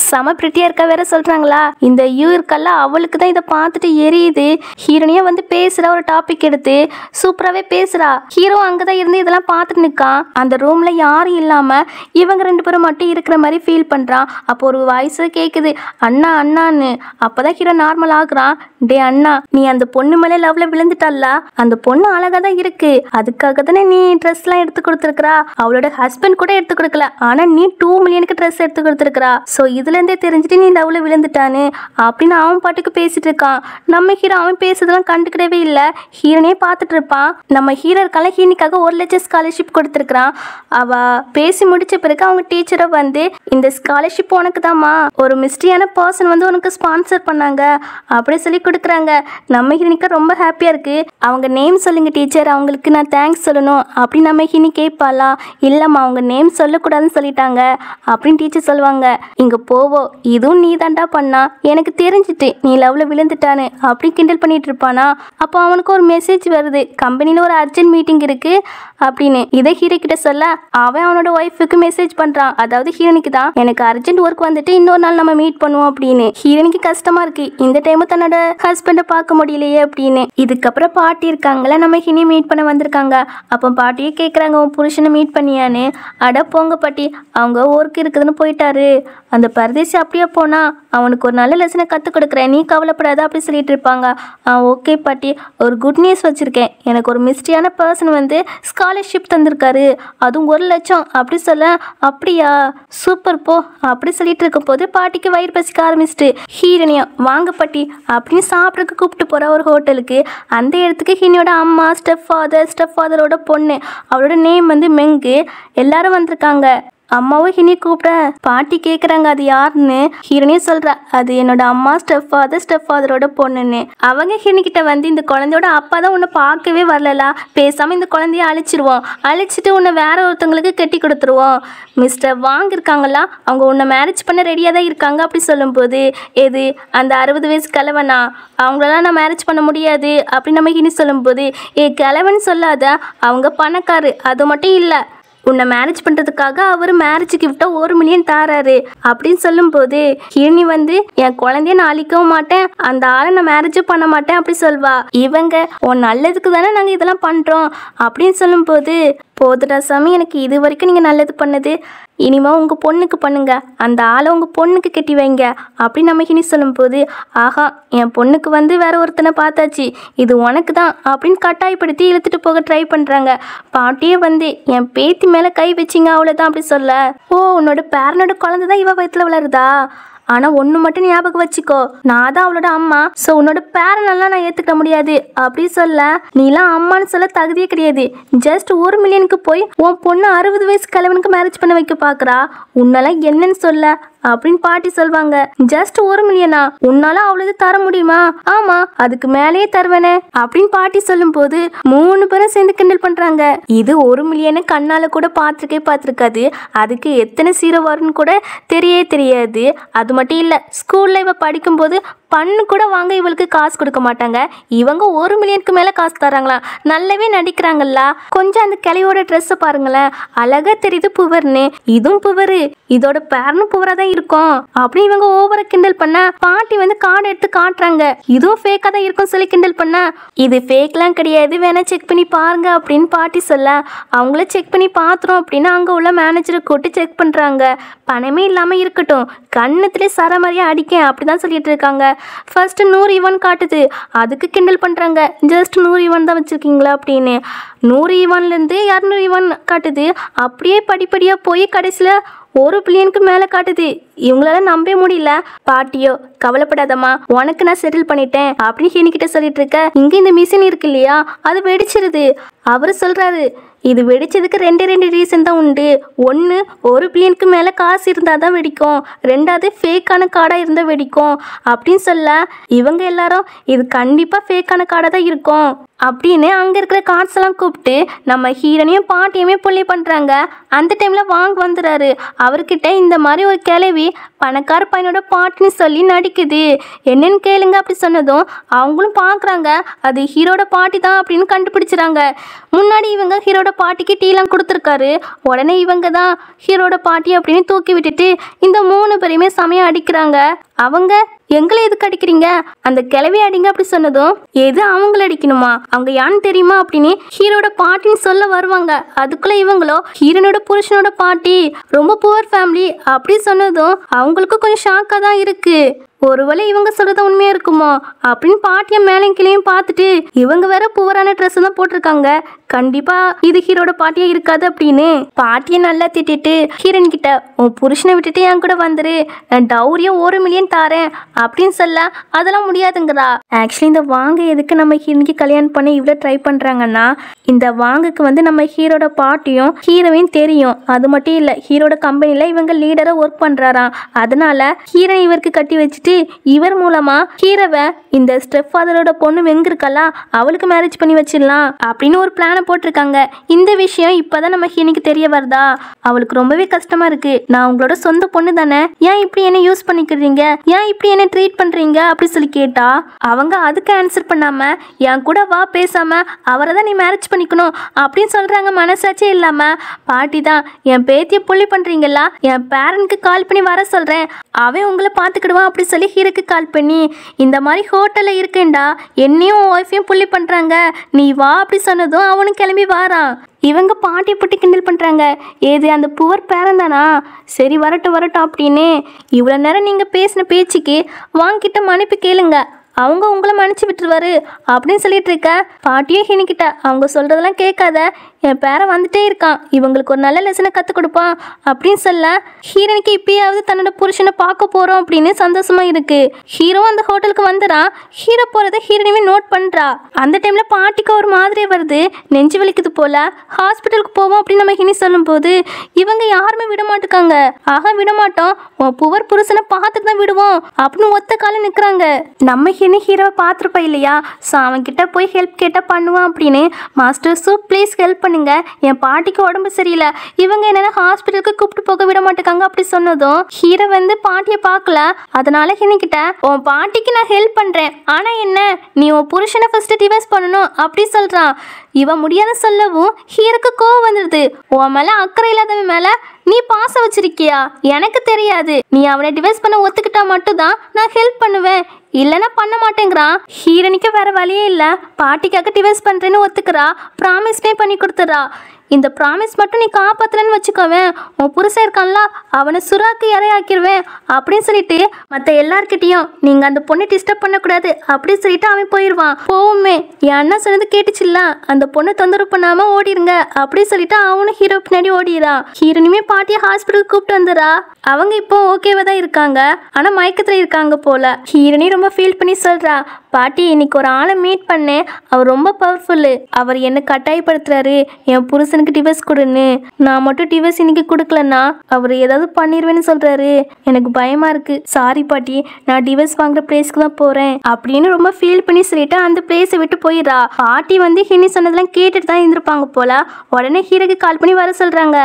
செம பிரிட்டியாக இருக்கா வேற சொல்கிறாங்களா. இந்த யூஇயர்க்கெல்லாம் அவளுக்கு தான் இதை பார்த்துட்டு எரியுது. ஹீரோனியா வந்து பேசுகிற ஒரு டாபிக் எடுத்து சூப்பராகவே பேசுகிறா. ஹீரோ அங்கே தான் இருந்து இதெல்லாம் பார்த்துட்டு நிற்கான். அந்த ரூமில் யாரும் இல்லாமல் இவங்க 2 பேரும் மட்டும் இருக்கிற மாதிரி ஃபீல் பண்ணுறான். அப்போ ஒரு வாய்ஸ் கேட்குது, அண்ணா அண்ணான்னு. அப்போ தான் ஹீரோ நார்மல் ஆகுறான். டே அண்ணா, நீ அந்த பொண்ணு மேலே லவ்ல விழுந்துட்டல்ல, அந்த பொண்ணு அழகாக தான் இருக்கு, அதுக்காக தானே நீ ட்ரெஸ்லாம் எடுத்து கொடுத்துருக்குறா. அவளோட ஹஸ்பண்ட் கூட எடுத்து கொடுக்கல, ஆனால் நீ 2 மில்லியனுக்கு ட்ரெஸ் எடுத்து கொடுத்துருக்குறா. ஸோ இதுலேருந்தே தெரிஞ்சுட்டு நீ லவ்ல விழுந்துட்டான்னு அப்படின்னு அவன் பாட்டுக்கு பேசிட்டு இருக்கான். நம்ம ஹீரோ அவன் பேசுறதெல்லாம் கண்டுக்கிடவே இல்லை. ஹீரோனே பார்த்துட்டு இருப்பான். நம்ம ஹீரோ இருக்கால ஹீனிக்காக 1 லட்சம் ஸ்காலர்ஷிப் கொடுத்துருக்குறான். அவ பேசி முடிச்ச பிறகு அவங்க டீச்சரை வந்து இந்த ஸ்காலர்ஷிப் உனக்கு தாம்மா, ஒரு மிஸ்ட்ரியான பர்சன் வந்து உனக்கு ஸ்பான்சர் பண்ணாங்க அப்படி சொல்லி கொடுக்குறாங்க. நம்ம ஹினிக்கு ரொம்ப ஹாப்பியாக இருக்குது. அவங்க நேம் சொல்லுங்க டீச்சர், அவங்களுக்கு நான் தேங்க்ஸ் சொல்லணும் அப்படின்னு நம்ம ஹினி கேட்பாளா. இல்லைம்மா அவங்க நேம் சொல்லக்கூடாதுன்னு சொல்லிட்டாங்க அப்படின்னு டீச்சர் சொல்லுவாங்க. இங்கே போவோம், இதுவும் நீ தாண்டா பண்ணா, எனக்கு தெரிஞ்சிட்டு நீ லவ்ல விழுந்துட்டான்னு அப்படி கிண்டல் பண்ணிட்டு இருப்பானா. அப்போ அவனுக்கு ஒரு மெசேஜ் வருது, கம்பெனியில் ஒரு அர்ஜென்ட் மீட்டிங் இருக்குது அப்படின்னு. இதை ஹீரோ கிட்ட சொல்ல அவன் அவனோட ஒய்ஃபுக்கு மெசேஜ் பண்ணுறான். அதாவது ஹீரோனிக்கு தான், எனக்கு அர்ஜென்ட் ஒர்க் வந்துட்டு இன்னொரு நாள் நம்ம மீட் பண்ணுவோம் அப்படின்னு. ஹீரோனிக்கு கஷ்டமா இருக்கு, இந்த டைமும் தன்னோட ஹஸ்பண்டை பார்க்க முடியலையே அப்படின்னு. இதுக்கப்புறம் பாட்டி இருக்காங்களா, நம்ம ஹினி மீட் பண்ண வந்திருக்காங்க. அப்போ பாட்டியே கேட்குறாங்க, உன் புருஷனை மீட் பண்ணியான்னு. அட போங்க பாட்டி, அவங்க ஒர்க் இருக்குதுன்னு போயிட்டாரு. அந்த பரதேசி அப்படியே போனா அவனுக்கு ஒரு நல்ல லெசனை கற்றுக் கொடுக்குறேன், நீ கவலைப்படாத அப்படி சொல்லிட்டு இருப்பாங்க. ஓகே பாட்டி, ஒரு குட் நியூஸ் வச்சுருக்கேன். எனக்கு ஒரு மிஸ்ட்ரியான பர்சன் வந்து ஸ்காலர்ஷிப் தந்திருக்காரு, அதுவும் 1 லட்சம் அப்படி சொல்ல. அப்படியா, சூப்பர் போ அப்படி சொல்லிட்டு இருக்கும் போது பாட்டிக்கு வயிறு பசிக்க ஆரம்பிச்சிட்டு ஹீரோனியா வாங்க பாட்டி அப்படின்னு சாப்பிட்றதுக்கு கூப்பிட்டு போகிற ஒரு ஹோட்டலுக்கு. அந்த இடத்துக்கு ஹீரோனியோட அம்மா, ஸ்டெப் ஃபாதரோட பொண்ணு, அவளோட நேம் வந்து மெங்கு, எல்லாரும் வந்திருக்காங்க. அம்மாவும் ஹினி கூப்பிட பாட்டி கேட்குறாங்க அது யாருன்னு. ஹீரோனே சொல்கிறா, அது என்னோட அம்மா ஸ்டெப் ஃபாதரோட பொண்ணுன்னு. அவங்க ஹினிக்கிட்ட வந்து இந்த குழந்தையோட அப்பா தான் உன்னை பார்க்கவே வரலலா, பேசாமல் இந்த குழந்தைய அழிச்சிட்டு உன்னை வேற ஒருத்தவங்களுக்கு கட்டி கொடுத்துருவோம். மிஸ்டர் வாங் இருக்காங்களா, அவங்க உன்னை மேரேஜ் பண்ண ரெடியாக தான் இருக்காங்க அப்படி சொல்லும்போது, எது அந்த 60 வயசு கிழவனா, அவங்களெல்லாம் நான் மேரேஜ் பண்ண முடியாது அப்படின்னு நம்ம ஹினி சொல்லும்போது, கிழவன் சொல்லாத, அவங்க பணக்காரு, அது மட்டும் இல்லை, உன்னை மேரேஜ் பண்ணுறதுக்காக அவர் மேரேஜ் கிஃப்டாக 1 மில்லியன் தாராரு அப்படின்னு சொல்லும்போது ஹீரோனி வந்து என் குழந்தைய நான் அழிக்கவும் மாட்டேன், அந்த ஆளை நான் மேரேஜும் பண்ண மாட்டேன் அப்படி சொல்வா. இவங்க உன் நல்லதுக்கு தானே நாங்கள் இதெல்லாம் பண்ணுறோம் அப்படின்னு சொல்லும்போது, போதுடா சாமி, எனக்கு இது வரைக்கும் நீங்கள் நல்லது பண்ணது, இனிமே உங்கள் பொண்ணுக்கு பண்ணுங்க, அந்த ஆளை உங்கள் பொண்ணுக்கு கட்டி வைங்க அப்படின்னு நம்ம ஹினி சொல்லும்போது, ஆஹா என் பொண்ணுக்கு வந்து வேற ஒருத்தனை பார்த்தாச்சு, இது உனக்கு தான் அப்படின்னு கட்டாயப்படுத்தி இழுத்துட்டு போக ட்ரை பண்ணுறாங்க. பாட்டியே வந்து என் பேத்தி மேலே கை வச்சிங்க அவ்வளோதான் அப்படி சொல்ல, ஓ உன்னோட பேரனோட குழந்தை தான் இவ வயிற்றுல வளருதா, ஆனால் ஒன்று மட்டும் ஞாபகம் வச்சுக்கோ, நான் தான் அவளோட அம்மா, ஸோ உன்னோட பேரனெல்லாம் நான் ஏற்றுக்க முடியாது அப்படி சொல்ல, நீலாம் அம்மான்னு சொல்ல தகுதியே கிடையாது, ஜஸ்ட் 1 மில்லியனுக்கு போய் உன் பொண்ணு 60 வயசு கிழவனுக்கு மேரேஜ் பண்ண வைக்க பார்க்குறா, உன்னெல்லாம் என்னன்னு சொல்ல அப்படின்னு பாட்டி சொல்வாங்க. ஜஸ்ட் 1 மில்லியனா, உன்னால அவ்வளவு தர முடியுமா? ஆமா, அதுக்கு மேலேயே தருவேனே அப்படின்னு பாட்டி சொல்லும் போது 3 பேரும் சேர்ந்து கிண்டல் பண்றாங்க. இது 1 மில்லியனு கண்ணால கூட பார்த்துருக்காது, அதுக்கு எத்தனை 0 வரும்னு கூட தெரியாது. அது மட்டும் இல்ல, ஸ்கூல்ல இவ படிக்கும்போது பண்ணு கூட வாங்க இவளுக்கு காசு கொடுக்க மாட்டாங்க. இவங்க 1 மில்லியனுக்கு மேலே காசு தராங்களாம். நல்லாவே நடிக்கிறாங்கல்ல. கொஞ்சம் அந்த கிளையோட ட்ரெஸ்ஸை பாருங்களேன், அழகா தெரியுது புவர்னு. இதுவும் புவரு, இதோட பேரனும் புவராக தான் இருக்கும் அப்படி இவங்க ஓவர கிண்டல் பண்ண பாட்டி வந்து கார்டு எடுத்து காட்டுறாங்க. இதுவும் ஃபேக்காக தான் இருக்கும் சொல்லி கிண்டல் பண்ண, இது ஃபேக்லாம் கிடையாது, வேணா செக் பண்ணி பாருங்க அப்படின்னு பாட்டி சொல்ல, அவங்கள செக் பண்ணி பார்த்துரும் அப்படின்னு அங்கே உள்ள மேனேஜரை கூட்டி செக் பண்ணுறாங்க. பணமே இல்லாமல் இருக்கட்டும், கண்ணத்திலே சரமாரியாக அடிக்கேன் அப்படிதான் சொல்லிட்டு இருக்காங்க. ஃபர்ஸ்ட் 100 யுவான் காட்டுது, அதுக்கு கிண்டல் பண்ணுறாங்க. ஜஸ்ட் 100 யுவான் தான் வச்சுருக்கீங்களா அப்படின்னு. 100 யுவான்லேருந்து 200 யுவான் காட்டுது. அப்படியே படிப்படியாக போய் கடைசியில் 1 பில்லியனுக்கு மேலே காட்டுது. இவங்களால நம்பவே முடியல. பாட்டியோ, கவலைப்படாதம்மா, உனக்கு நான் செட்டில் பண்ணிட்டேன் அப்படின்னு என்கிட்ட சொல்லிட்டு இருக்க. இங்கே இந்த மிஷின் இருக்கு இல்லையா, அது வெடிச்சிருது. அவர் சொல்கிறாரு, இது வெடிச்சதுக்கு 2 ரீசன் தான் உண்டு. 1, 1 பில்லியனுக்கு மேலே காசு இருந்தால் தான் வெடிக்கும். 2வது ஃபேக்கான கார்டாக இருந்தால் வெடிக்கும் அப்படின்னு சொல்ல, இவங்க எல்லாரும் இது கண்டிப்பாக ஃபேக்கான கார்டாக தான் இருக்கும் அப்படின்னு அங்கே இருக்கிற கார்ட்ஸ் எல்லாம் கூப்பிட்டு நம்ம ஹீரோனையும் பாட்டியுமே புள்ளி பண்ணுறாங்க. அந்த டைமில் வாங்க வந்துடுறாரு. அவர்கிட்ட இந்த மாதிரி ஒரு கிளவி பணக்கார பையனோட பாட்டின்னு சொல்லி நடிக்குது, என்னன்னு கேளுங்க அப்படி சொன்னதும் அவங்களும் பார்க்குறாங்க அது ஹீரோட பாட்டி தான் அப்படின்னு கண்டுபிடிச்சிறாங்க. முன்னாடி இவங்க ஹீரோட பாட்டிக்கு டீலாம் கொடுத்துருக்காரு. உடனே இவங்க தான் ஹீரோட பாட்டி அப்படின்னு தூக்கி விட்டுட்டு இந்த 3 பேரையுமே சமயம் அடிக்கிறாங்க. அவங்க எங்களை எதுக்கு அடிக்கிறீங்க, அந்த கிளவி அடிங்க அப்படி சொன்னதும் எது அவங்கள அடிக்கணுமா, அவங்க யான்னு தெரியுமா அப்படின்னு ஹீரோட பாட்டின்னு சொல்ல வருவாங்க. அதுக்குள்ள இவங்களோ ஹீரோனோட புருஷனோட பாட்டி, ரொம்ப புவர் ஃபேமிலி அப்படி சொன்னதும் அவங்களுக்கு கொஞ்சம் ஷாக்காக தான் இருக்கு. ஒருவேளை இவங்க சொல்றது உண்மையா இருக்குமோ அப்படின்னு பாட்டியை மேலையும் கீழையும் பார்த்துட்டு, இவங்க வேற புவரான ட்ரெஸ் தான் போட்டிருக்காங்க, கண்டிப்பா இது ஹீரோட பாட்டியா இருக்காது அப்படின்னு பாட்டியை நல்லா திட்டிட்டு ஹீரோன் கிட்ட, உன் புருஷனை விட்டுட்டு என் கூட வந்துரு, நான் டவுரியும் 1 மில்லியன் தாரேன் அப்படின்னு சொல்ல, அதெல்லாம் முடியாதுங்கிறா. ஆக்சுவலி இந்த வாங்க எதுக்கு நம்ம ஹீரோனுக்கு கல்யாணம் பண்ணி இவ்வளோ ட்ரை பண்ணுறாங்கன்னா, இந்த வாங்குக்கு வந்து நம்ம ஹீரோட பாட்டியும் ஹீரோவையும் தெரியும். அது மட்டும் இல்லை, ஹீரோட கம்பெனியில் இவங்க லீடராக ஒர்க் பண்ணுறாராம். அதனால ஹீரோ இவருக்கு கட்டி வச்சுட்டு இவர் மூலமா ஹீரோவை இந்த ஸ்டெப் ஃபாதரோட பொண்ணு வெங்க இருக்கலா அவளுக்கு மேரேஜ் பண்ணி வச்சிடலாம் அப்படின்னு ஒரு பிளானை போட்டிருக்காங்க. இந்த விஷயம் இப்போதான் நம்ம ஹீரோனுக்கு தெரிய வருதா. அவளுக்கு ரொம்பவே கஷ்டமா இருக்கு. நான் உங்களோட சொந்த பொண்ணு தானே, ஏன் இப்படி என்ன யூஸ் பண்ணிக்கிறீங்க, ஏன் இப்படி என்ன ட்ரீட் பண்றீங்க அப்படி சொல்லி கேட்டா, அவங்க அதுக்கு ஆன்சர் பண்ணாம என் கூட வா, பேசாம அவரை தான் நீ மேரேஜ் பண்ணிக்கணும் அப்படின்னு சொல்றாங்க. மனசாச்சே இல்லாம பாட்டி தான், என் பேத்தியை புள்ளி பண்றீங்களா, என் பேரனுக்கு கால் பண்ணி வர சொல்றேன், அவன் உங்களை பார்த்துக்கிடுவான் அப்படி சொல்லி ஹீரோக்கு கால் பண்ணி, இந்த மாதிரி ஹோட்டலில் இருக்கேன்டா, என்னையும் ஒய்ஃபையும் புள்ளி பண்ணுறாங்க, நீ வா அப்படி சொன்னதும் அவனும் கிளம்பி வாரான். இவங்க பாட்டியை போட்டு கிண்டல் பண்ணுறாங்க, ஏது அந்த புவர் பேரன் தானா, சரி வரட்டும் வரட்டும் அப்படின்னு. இவ்வளோ நேரம் நீங்கள் பேசின பேச்சுக்கு வாங்கிட்ட மன்னிப்பு கேளுங்க, அவங்க உங்களை மன்னிச்சு விட்டுருவாரு அப்படின்னு சொல்லிட்டு இருக்க. பாட்டியும் ஹீனிக்கிட்ட, அவங்க சொல்கிறதெல்லாம் கேட்காத, என் பேரன் வந்துட்டே இருக்கான், இவங்களுக்கு ஒரு நல்ல லெசனை கற்றுக் கொடுப்பான் அப்படின்னு சொல்ல, ஹீரோனுக்கு இப்பயாவது தன்னோட புருஷனை பார்க்க போகிறோம் அப்படின்னு சந்தோஷமாக இருக்கு. ஹீரோ அந்த ஹோட்டலுக்கு வந்துடான். ஹீரோ போகிறத ஹீரோனுமே நோட் பண்ணுறா. அந்த டைமில் பாட்டிக்கு ஒரு மாதிரி வருது, நெஞ்சு வலிக்குது போல், ஹாஸ்பிட்டலுக்கு போவோம் அப்படின்னு நம்ம ஹினி சொல்லும்போது இவங்க யாருமே விட மாட்டுக்காங்க. ஆக விடமாட்டோம், உன் புவர் புருஷனை பார்த்துட்டு தான் விடுவோம் அப்படின்னு ஒத்த காலம் நிற்கிறாங்க. நம்ம ஹினி ஹீரோவை பார்த்துருப்பா இல்லையா, ஸோ அவன்கிட்ட போய் ஹெல்ப் கேட்டால் பண்ணுவான் அப்படின்னு, மாஸ்டர் சூ ப்ளீஸ் ஹெல்ப் பண்ணி, என் பாட்டிக்கு உடம்பு சரியில்லை, இவங்க என்ன ஹாஸ்பிட்டலுக்கு கூப்பிட்டு போக விட மாட்டாங்க அப்படி சொன்னதும் ஹீரோ வந்து பாட்டியை பார்க்கல. அதனால ஹினிக்கிட்ட, உன் பாட்டிக்கு நான் ஹெல்ப் பண்றேன், ஆனா என்ன நீ உன் புருஷனை ஃபர்ஸ்ட் டிவைஸ் பண்ணணும் அப்படி சொல்றான். இவன் முடியாத சொல்லவும் ஹீரோக்கு கோவம் வந்துடுது. உன் மேல அக்கறை இல்லாதவன் மேல நீ பாசம் வச்சிருக்கியா, எனக்கு தெரியாது, நீ அவனை டிவைஸ் பண்ண ஒத்துக்கிட்டா மட்டும்தான் நான் ஹெல்ப் பண்ணுவேன், இல்லைன்னா பண்ண மாட்டேங்கிறான். ஹீரோனிக்கு வேற வழியே இல்லை, பாட்டிக்காக டிவைஸ் பண்றேன்னு ஒத்துக்கிறா, ப்ராமிஸ்மே பண்ணி கொடுத்துறா. இந்த ப்ராமிஸ் மட்டும் நீ காப்பாற்றலன்னு வச்சுக்கோவேன், உன் புருஷன் இருக்கான்ல அவனை சுறாக்கு இறையாக்கிடுவேன் அப்படின்னு சொல்லிட்டு மற்ற எல்லார்கிட்டையும் நீங்கள் அந்த பொண்ணை டிஸ்டர்ப் பண்ணக்கூடாது அப்படின்னு சொல்லிட்டு அவன் போயிடுவான். போவுமே என் அண்ணா சொன்னது கேட்டுச்சுல்ல, அந்த பொண்ணை தொந்தரவு பண்ணாமல் ஓடிடுங்க அப்படின்னு சொல்லிட்டு அவனும் ஹீரோ பின்னாடி ஓடிடுறான். ஹீரோனுமே பாட்டியை ஹாஸ்பிட்டலுக்கு கூப்பிட்டு வந்துடுறா. அவங்க இப்போ ஓகேவா தான் இருக்காங்க, ஆனால் மயக்கத்தில் இருக்காங்க போல. ஹீரோனி ரொம்ப ஃபீல் பண்ணி சொல்கிறா, பாட்டி இன்னைக்கு ஒரு ஆளை மீட் பண்ணேன், அவர் ரொம்ப பவர்ஃபுல்லு. அவர் என்ன கட்டாயப்படுத்துறாரு என் புருஷனுக்கு டிவோர்ஸ் கொடுன்னு. நான் மட்டும் டிவோர்ஸ் இன்னைக்கு கொடுக்கலன்னா அவர் ஏதாவது பண்ணிடுவேன்னு சொல்றாரு. எனக்கு பயமா இருக்கு. சாரி பாட்டி, நான் டிவோர்ஸ் வாங்குற பிளேஸ்க்கு தான் போறேன் அப்படின்னு ரொம்ப ஃபீல் பண்ணி சொல்லிட்டு அந்த பிளேஸை விட்டு போயிடுறா. பாட்டி வந்து ஹினி சொன்னதெல்லாம் கேட்டுட்டு தான் இருந்திருப்பாங்க போல. உடனே ஹீரோக்கு கால் பண்ணி வர சொல்றாங்க.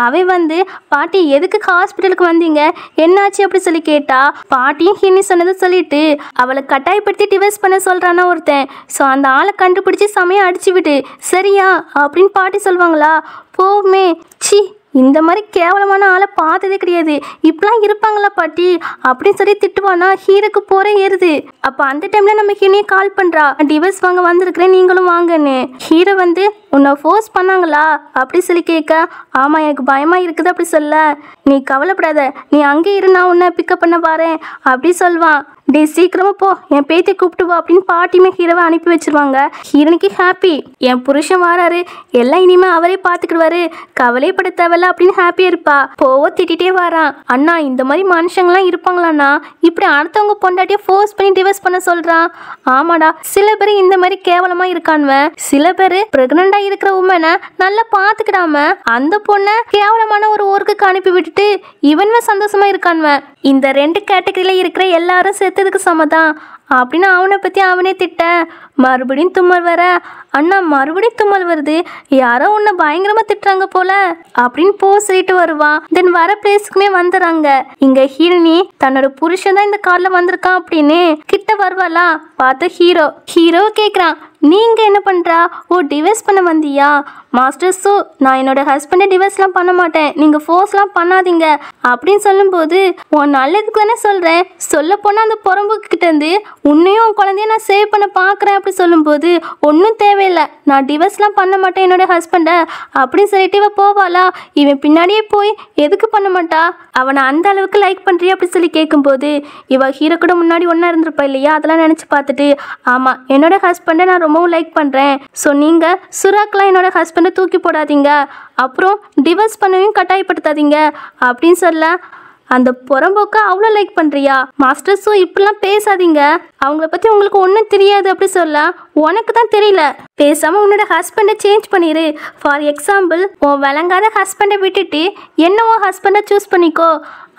அவன் வந்து பாட்டி எதுக்கு ஹாஸ்பிட்டலுக்கு வந்தீங்க, என்னாச்சு அப்படி சொல்லி கேட்டா பாட்டியும் ஹினி சொன்னதை சொல்லிட்டு அவளை கட்டாயப்படுத்தி டிவோர்ஸ் பண்ண சொல்றானா ஒருத்தன். ஸோ அந்த ஆளை கண்டுபிடிச்சி சமயம் அடிச்சு விட்டு சரியா அப்படின்னு பாட்டி சொல்லுவாங்களா. போமே சி, இந்த மாதிரி கேவலமான ஆளை பார்த்ததே கிடையாது, இப்பெல்லாம் இருப்பாங்களா பாட்டி அப்படின்னு சொல்லி திட்டுவானா. ஹீரோக்கு போற ஏறுது. அப்போ அந்த டைம்ல நம்ம ஹீரோயை கால் பண்றா, டிவோர்ஸ் வாங்க வந்திருக்கிறேன் நீங்களும் வாங்கன்னு. ஹீரோ வந்து உன்னை ஃபோர்ஸ் பண்ணாங்களா அப்படி சொல்லி கேட்க, ஆமாம் எனக்கு பயமா இருக்குது அப்படி சொல்ல. நீ கவலைப்படாத, நீ அங்கே இரு, நான் உன்னை பிக்கப் பண்ண பாறேன் அப்படி சொல்வான். டே சீக்கிரமா போ, என் பேத்தி கூப்பிட்டு வா அப்படின்னு பாட்டியுமே ஹீரோவை அனுப்பி வச்சிருவாங்க. ஹீரோனுக்கு ஹாப்பி, என் புருஷன் வராரு, எல்லாம் இனிமே அவரே பார்த்துக்கிடுவாரு, கவலைப்பட தேவையில்ல அப்படின்னு ஹாப்பியா இருப்பா. போவோ திட்டிகிட்டே வரான். அண்ணா இந்த மாதிரி மனுஷங்களாம் இருப்பாங்களாண்ணா, இப்படி அடுத்தவங்க பொண்டாட்டியை ஃபோர்ஸ் பண்ணி டிவோர்ஸ் பண்ண சொல்றான். ஆமாடா, சில பேர் இந்த மாதிரி கேவலமா இருக்கான்வன். சில பேர் பிரெக்னண்டா இருக்கிற உமனை நல்லா பார்த்துக்கிடாம அந்த பொண்ணை கேவலமான ஒரு ஊருக்கு அனுப்பி விட்டுட்டு இவன்வன் சந்தோஷமா இருக்கான்வன். இந்த ரெண்டு கேட்டகரியில இருக்கிற எல்லாரும் செத்ததுக்கு சமதான் அப்படின்னு அவனை பற்றி அவனே திட்ட. மறுபடியும் தும்மல் வர. அண்ணா மறுபடியும் தும்மல் வருது, யாரோ உன்னை பயங்கரமாக திட்டுறாங்க போல அப்படின்னு சொல்லிட்டு வருவான். தென் வர பிளேஸ்க்குமே வந்துடுறாங்க. இங்க ஹீரோனி தன்னோட புருஷன் தான் இந்த காரில் வந்திருக்கான் அப்படின்னு கிட்ட வருவாளா. பார்த்த ஹீரோ கேட்குறான், நீங்க என்ன பண்றா? ஓ டிவோர்ஸ் பண்ண வந்தியா? மாஸ்டர் ஸோ நான் என்னோட ஹஸ்பண்டை டிவோர்ஸ்லாம் பண்ண மாட்டேன், நீங்க ஃபோர்ஸ்லாம் பண்ணாதீங்க அப்படின்னு சொல்லும்போது உன் நல்லதுக்கு தானே சொல்றேன், சொல்ல போனால் அந்த புறம்புக்கு கிட்ட இருந்து உன்னையும் உன் குழந்தைய நான் சேவ் பண்ண பார்க்குறேன் அப்படி சொல்லும்போது ஒன்றும் தேவையில்லை, நான் டிவோர்ஸ்லாம் பண்ண மாட்டேன் என்னோட ஹஸ்பண்டை அப்படின்னு சொல்லிட்டு இவ போவாளா. இவன் பின்னாடியே போய் எதுக்கு பண்ண மாட்டா, அவனை அந்த அளவுக்கு லைக் பண்ணுறியா அப்படி சொல்லி கேட்கும்போது இவ ஹீரோ கூட முன்னாடி ஒன்றா இருந்திருப்பா இல்லையா, அதெல்லாம் நினச்சி பார்த்துட்டு ஆமாம் என்னோட ஹஸ்பண்டை நான் ரொம்பவும் லைக் பண்ணுறேன். ஸோ நீங்கள் சுராக்கெலாம் என்னோட ஹஸ்பண்டை தூக்கி போடாதீங்க, அப்புறம் டிவோர்ஸ் பண்ணவும் கட்டாயப்படுத்தாதீங்க அப்படின்னு சொல்ல. அந்த புறம்போக்க அவ்வளோ லைக் பண்ணுறியா மாஸ்டர்? ஸோ இப்படிலாம் பேசாதீங்க, அவங்கள பற்றி உங்களுக்கு ஒன்றும் தெரியாது அப்படி சொல்ல. உனக்கு தான் தெரியல, பேசாமல் உன்னோட ஹஸ்பண்டை சேஞ்ச் பண்ணிடு. ஃபார் எக்ஸாம்பிள் உன் விளங்காத ஹஸ்பண்டை விட்டுட்டு என்ன உன் ஹஸ்பண்டை சூஸ் பண்ணிக்கோ